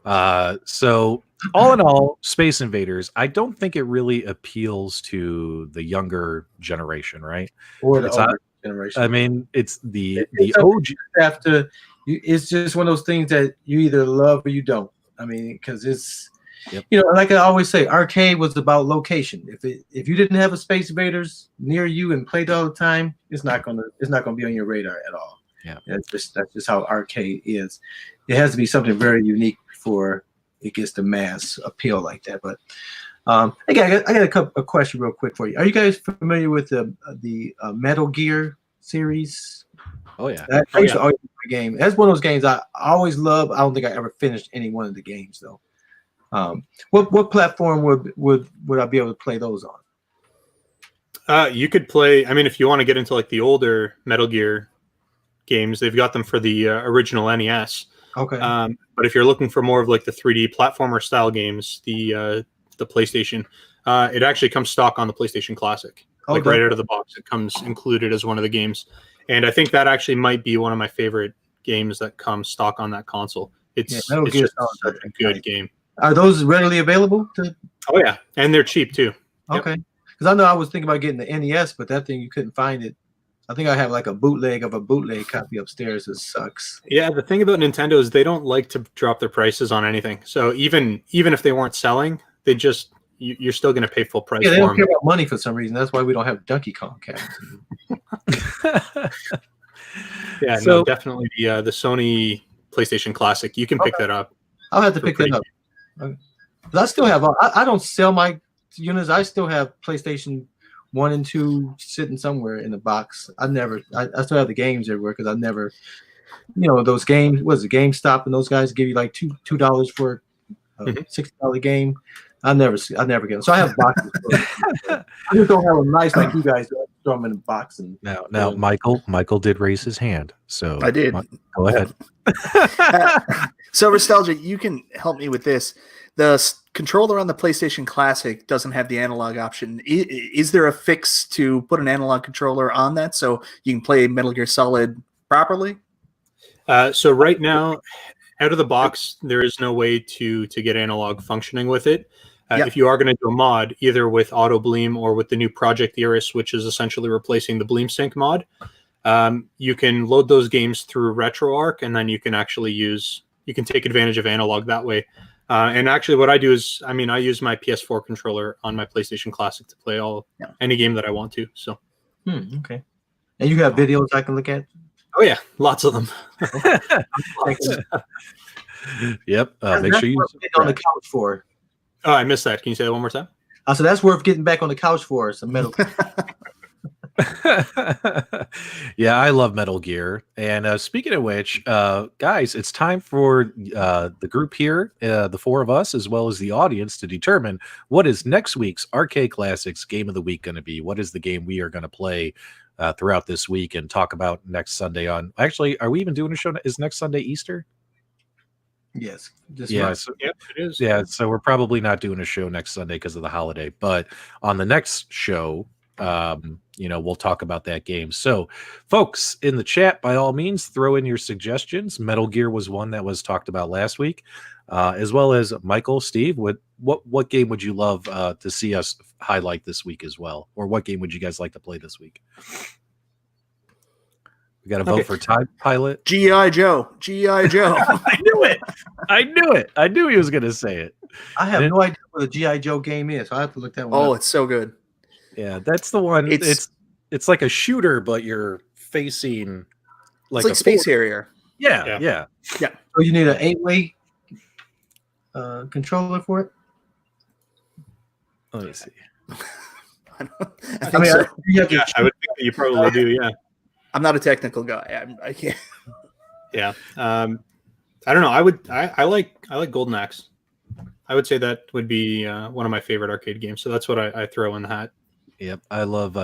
So all in all, Space Invaders, I don't think it really appeals to the younger generation, right? Or the older generation. I mean, it's the OG. It's just one of those things that you either love or you don't. I mean, because it's, yep. Like I always say, arcade was about location. If you didn't have a Space Invaders near you and played all the time, it's not gonna be on your radar at all. Yeah, that's just how arcade is. It has to be something very unique before it gets the mass appeal like that. But I got a question real quick for you. Are you guys familiar with the Metal Gear series? Oh yeah, I used to always play the game. That's one of those games I always love. I don't think I ever finished any one of the games though. What platform would I be able to play those on? You could play. I mean, if you want to get into like the older Metal Gear games, they've got them for the original NES. Okay. But if you're looking for more of like the 3D platformer style games, the PlayStation, it actually comes stock on the PlayStation Classic. Right out of the box, it comes included as one of the games. And I think that actually might be one of my favorite games that comes stock on that console. It's just such a good game. Are those readily available? Oh yeah, and they're cheap too. Okay, because I know I was thinking about getting the NES, but that thing you couldn't find it. I think I have like a bootleg copy upstairs. It sucks. Yeah, the thing about Nintendo is they don't like to drop their prices on anything. So even if they weren't selling, they just you're still going to pay full price. Yeah, they for don't them. care about money for some reason. That's why we don't have Donkey Kong cabinets. Yeah, so, no, definitely the Sony PlayStation Classic. You can pick that up. I'll have to pick that up. But I still have. I don't sell my units. I still have PlayStation 1 and 2 sitting somewhere in the box. I still have the games everywhere because I never, those games. What is it, GameStop and those guys give you like $2 for a $60 game. I never get them. So I have boxes. I just don't have them nice like you guys do. Throw them in a box. And now, Michael did raise his hand. So I did. Go ahead. So Restalgia, you can help me with this. The controller on the PlayStation Classic doesn't have the analog option. Is there a fix to put an analog controller on that so you can play Metal Gear Solid properly? So right now, out of the box, there is no way to get analog functioning with it. If you are going to do a mod, either with Auto Bleem or with the new Project Iris, which is essentially replacing the Bleem Sync mod, you can load those games through RetroArch, and then you can actually you can take advantage of analog that way. And actually what I do is, I use my PS4 controller on my PlayStation Classic to play any game that I want to. So, okay. And you have videos I can look at? Oh yeah, lots of them. Yep. Make That's sure you worth getting on the couch for. Oh, I missed that. Can you say that one more time? So that's worth getting back on the couch for. Some Metal. Yeah, I love Metal Gear. And speaking of which, guys, it's time for the group here, the four of us, as well as the audience, to determine what is next week's Arcade Classics Game of the Week going to be. What is the game we are going to play throughout this week and talk about next Sunday on? Actually, are we even doing a show? Is next Sunday Easter? Yes. Yeah, so, Yep, it is. yeah. So we're probably not doing a show next Sunday because of the holiday. But on the next show, we'll talk about that game. So, folks in the chat, by all means, throw in your suggestions. Metal Gear was one that was talked about last week, as well as Michael, Steve. What game would you love to see us highlight this week as well, or what game would you guys like to play this week? We got to vote for Time Pilot. G.I. Joe. G.I. Joe. I knew it. I knew it. I knew he was going to say it. I have no idea what the G.I. Joe game is, so I have to look that one up. It's so good. Yeah, that's the one. It's like a shooter, but you're facing like a Space Harrier. Yeah. So you need an 8-way controller for it? Let me see. I think so. I would think that you probably do. Yeah. I'm not a technical guy. I can't. Yeah. I don't know. I like Golden Axe. I would say that would be one of my favorite arcade games. So that's what I throw in the hat. Yep. I love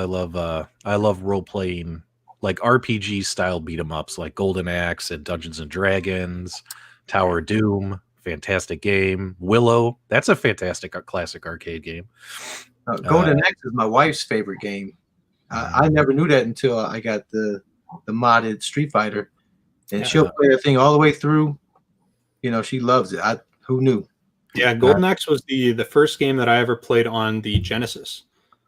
role playing, like RPG style beat 'em ups like Golden Axe and Dungeons and Dragons, Tower of Doom, fantastic game. Willow, that's a fantastic classic arcade game. Golden Axe is my wife's favorite game. I never knew that until I got the modded Street Fighter, and she'll play the thing all the way through. She loves it. Who knew? Yeah, Golden Axe was the first game that I ever played on the Genesis.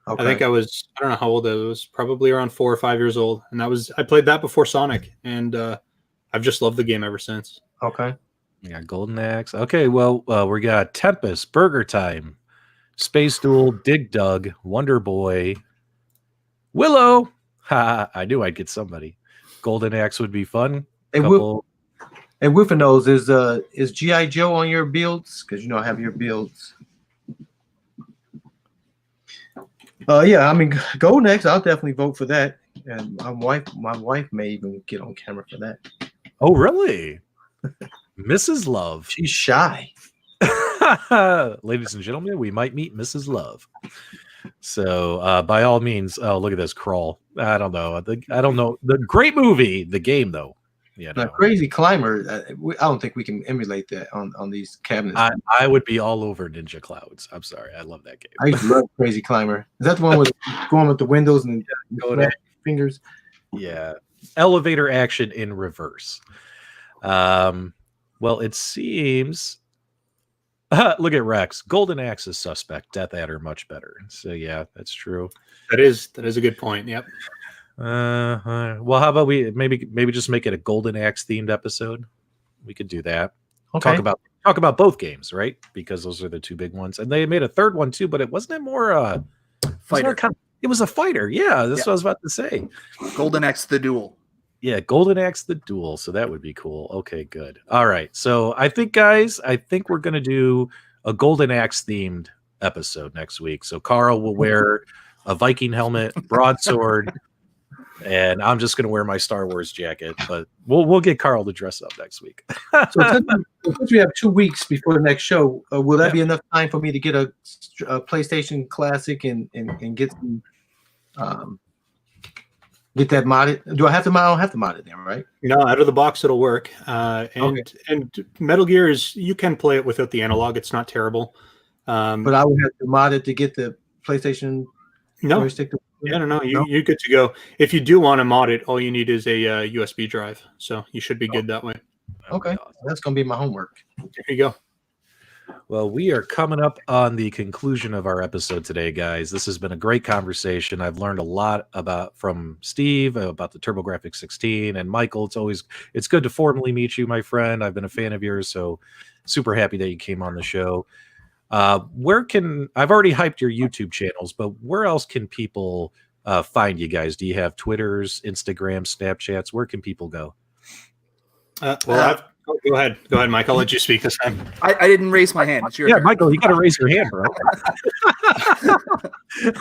Okay. I think I don't know how old I was, probably around 4 or 5 years old, and I played that before Sonic, and I've just loved the game ever since. Okay. Yeah, Golden Axe. Okay, well, we got Tempest, Burger Time, Space Duel, Dig Dug, Wonder Boy, Willow. Ha! I knew I'd get somebody. Golden Axe would be fun. And Whiffin knows, is G.I. Joe on your builds? Because I have your builds. Yeah, I mean, Golden Axe, I'll definitely vote for that. And my wife may even get on camera for that. Oh, really? Mrs. Love. She's shy. Ladies and gentlemen, we might meet Mrs. Love. So by all means, look at this crawl. I don't know. The great movie, the game though. Yeah, Crazy Climber. I don't think we can emulate that on these cabinets. I would be all over Ninja Clouds. I'm sorry, I love that game. I used to love Crazy Climber. Is that the one with going with the windows and going fingers? Yeah, elevator action in reverse. Well, it seems. Look at Rex. Golden Axe is suspect. Death Adder much better. So yeah, that's true. That is a good point. Yep. Well, how about we maybe just make it a Golden Axe themed episode? We could do that. Okay. Talk about both games, right? Because those are the two big ones, and they made a third one too. But it wasn't more fighter. It was a fighter. Yeah, that's what I was about to say. Golden Axe the Duel. Yeah, Golden Axe the Duel. So that would be cool. Okay, good. All right. So I think, guys, we're going to do a Golden Axe themed episode next week. So Carl will wear a Viking helmet, broadsword, and I'm just going to wear my Star Wars jacket. But we'll get Carl to dress up next week. So since we have 2 weeks before the next show, will that be enough time for me to get a PlayStation Classic and get some get that modded? Do I have to mod? I don't have to mod it then, right? No, out of the box it'll work. And Metal Gear you can play it without the analog. It's not terrible. But I would have to mod it to get the PlayStation. No. No. You're good to go. If you do want to mod it, all you need is a USB drive. So you should be good that way. Okay. That's going to be my homework. There you go. Well, we are coming up on the conclusion of our episode today, guys. This has been a great conversation. I've learned a lot from Steve about the TurboGrafx 16 and Michael. It's good to formally meet you, my friend. I've been a fan of yours, so super happy that you came on the show. I've already hyped your YouTube channels, but where else can people find you guys? Do you have Twitters, Instagram, Snapchats? Where can people go? Go ahead, Mike. I'll let you speak this time. I didn't raise my hand. It's your turn. Michael, you got to raise your hand, bro.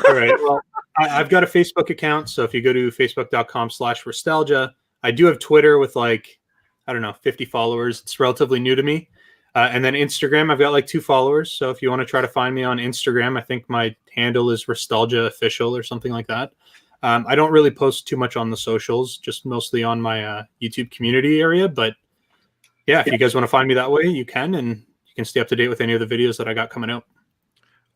All right. Well, I've got a Facebook account. So if you go to facebook.com/Restalgia, I do have Twitter with 50 followers. It's relatively new to me. And then Instagram, I've got 2 followers. So if you want to try to find me on Instagram, I think my handle is Restalgia Official or something like that. I don't really post too much on the socials, just mostly on my YouTube community area. But yeah, if you guys want to find me that way, you can, and you can stay up to date with any of the videos that I got coming out.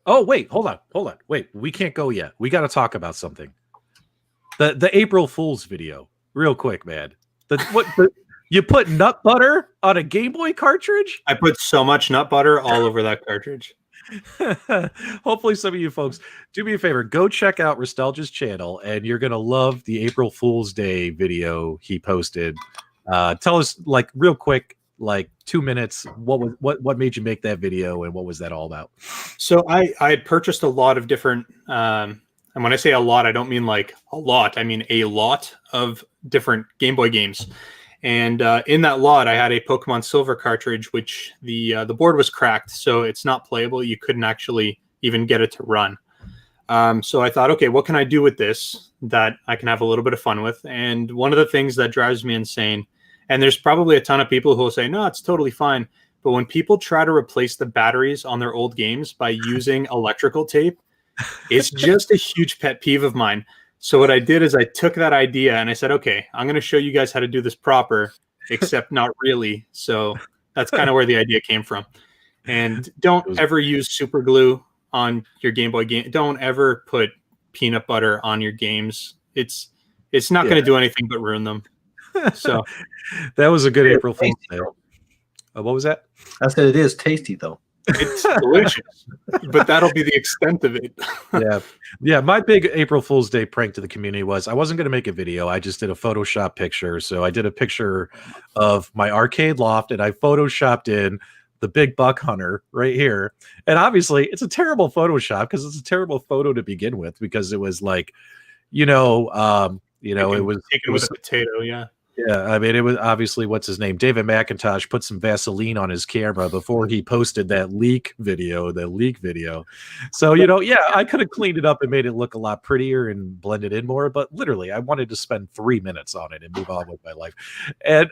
Oh, wait, hold on. Wait, we can't go yet. We got to talk about something. The April Fool's video, real quick, man. You put nut butter on a Game Boy cartridge? I put so much nut butter all over that cartridge. Hopefully some of you folks do me a favor, go check out Restalgia's channel, and you're gonna love the April Fool's Day video he posted. Tell us, real quick, 2 minutes, what made you make that video, and what was that all about? So I had purchased a lot of different and when I say a lot, I don't mean a lot, I mean a lot of different Game Boy games. And in that lot, I had a Pokemon Silver cartridge, which the board was cracked, so it's not playable. You couldn't actually even get it to run. So I thought, okay, what can I do with this that I can have a little bit of fun with? And one of the things that drives me insane, and there's probably a ton of people who will say, no, it's totally fine. But when people try to replace the batteries on their old games by using electrical tape, it's just a huge pet peeve of mine. So what I did is I took that idea and I said, okay, I'm going to show you guys how to do this proper, except not really. So that's kind of where the idea came from. And don't ever use super glue on your Game Boy game. Don't ever put peanut butter on your games. It's not going to do anything but ruin them. So that was a good April Fool's Day. What was that? I said it is tasty though. It's delicious, but that'll be the extent of it. Yeah. My big April Fool's Day prank to the community was I wasn't going to make a video. I just did a Photoshop picture. So I did a picture of my arcade loft, and I Photoshopped in the big buck hunter right here. And obviously, it's a terrible Photoshop because it's a terrible photo to begin with, because it was it was taken with a potato. Yeah. Yeah, I mean, it was obviously, what's his name? David McIntosh put some Vaseline on his camera before he posted that leak video. So, I could have cleaned it up and made it look a lot prettier and blended in more, but literally, I wanted to spend 3 minutes on it and move on with my life. And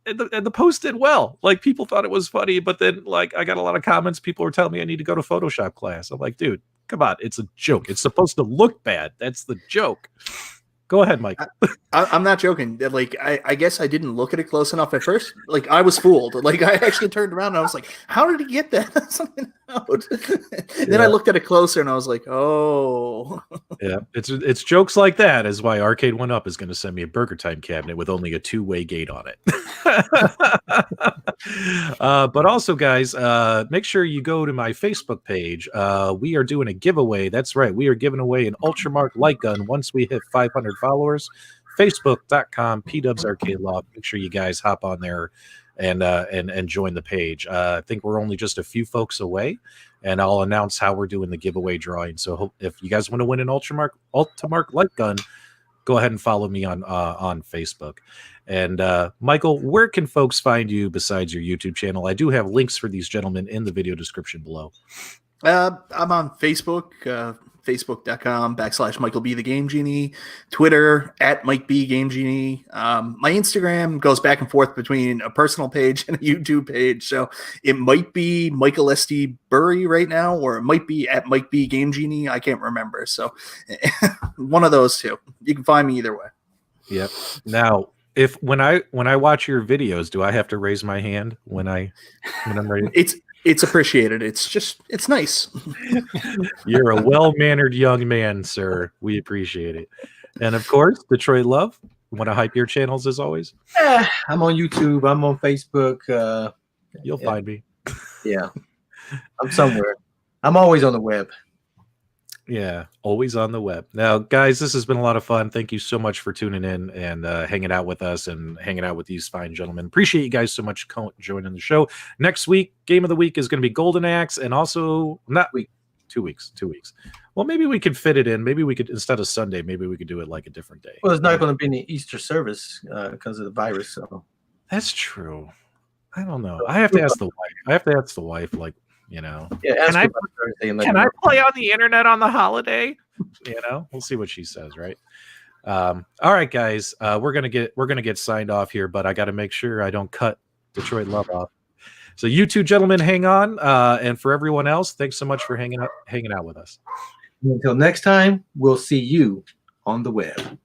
the post did well. People thought it was funny, but then, I got a lot of comments. People were telling me I need to go to Photoshop class. I'm like, dude, come on. It's a joke. It's supposed to look bad. That's the joke. Go ahead, Mike. I'm not joking. I guess I didn't look at it close enough at first. I was fooled. I actually turned around and I was like, how did he get that something out? Then I looked at it closer and I was like, oh. Yeah, it's jokes like that is why Arcade 1-Up is going to send me a Burger Time cabinet with only a 2-way gate on it. But also, guys, make sure you go to my Facebook page. We are doing a giveaway. That's right. We are giving away an Ultramark light gun once we hit 500 followers. Facebook.com PDubs Arcade Loft. Make sure you guys hop on there and join the page. I think we're only just a few folks away, and I'll announce how we're doing the giveaway drawing. So if you guys want to win an Ultramark light gun, go ahead and follow me on Facebook. And Michael, where can folks find you besides your YouTube channel? I do have links for these gentlemen in the video description below. I'm on Facebook, facebook.com/Michael B. the Game Genie, Twitter @Mike B. Game Genie. My Instagram goes back and forth between a personal page and a YouTube page. So it might be Michael S.D. Burry right now, or it might be @Mike B. Game Genie. I can't remember. So one of those two. You can find me either way. Yep. Now, when I watch your videos, do I have to raise my hand when I'm ready? It's appreciated. It's nice. You're a well-mannered young man, sir. We appreciate it. And of course, Detroit Love. Want to hype your channels as always? I'm on YouTube. I'm on Facebook. You'll find me. Yeah. I'm somewhere. I'm always on the web. Yeah, always on the web. Now, guys, this has been a lot of fun. Thank you so much for tuning in and hanging out with us and hanging out with these fine gentlemen. Appreciate you guys so much joining the show. Next week, Game of the Week is going to be Golden Axe, and also 2 weeks. 2 weeks. Well, maybe we could fit it in. Maybe we could, instead of Sunday, maybe we could do it like a different day. Well, it's not going to be any Easter service because of the virus. So That's true. I don't know. I have to ask the wife. Like, you know, yeah, ask Can I- her about Thursday and let Can me I know. play on the internet on the holiday? you know, we'll see what she says, right? All right, guys, we're gonna get signed off here, but I got to make sure I don't cut Detroit Love off. So you two gentlemen, hang on, and for everyone else, thanks so much for hanging out with us. Until next time, we'll see you on the web.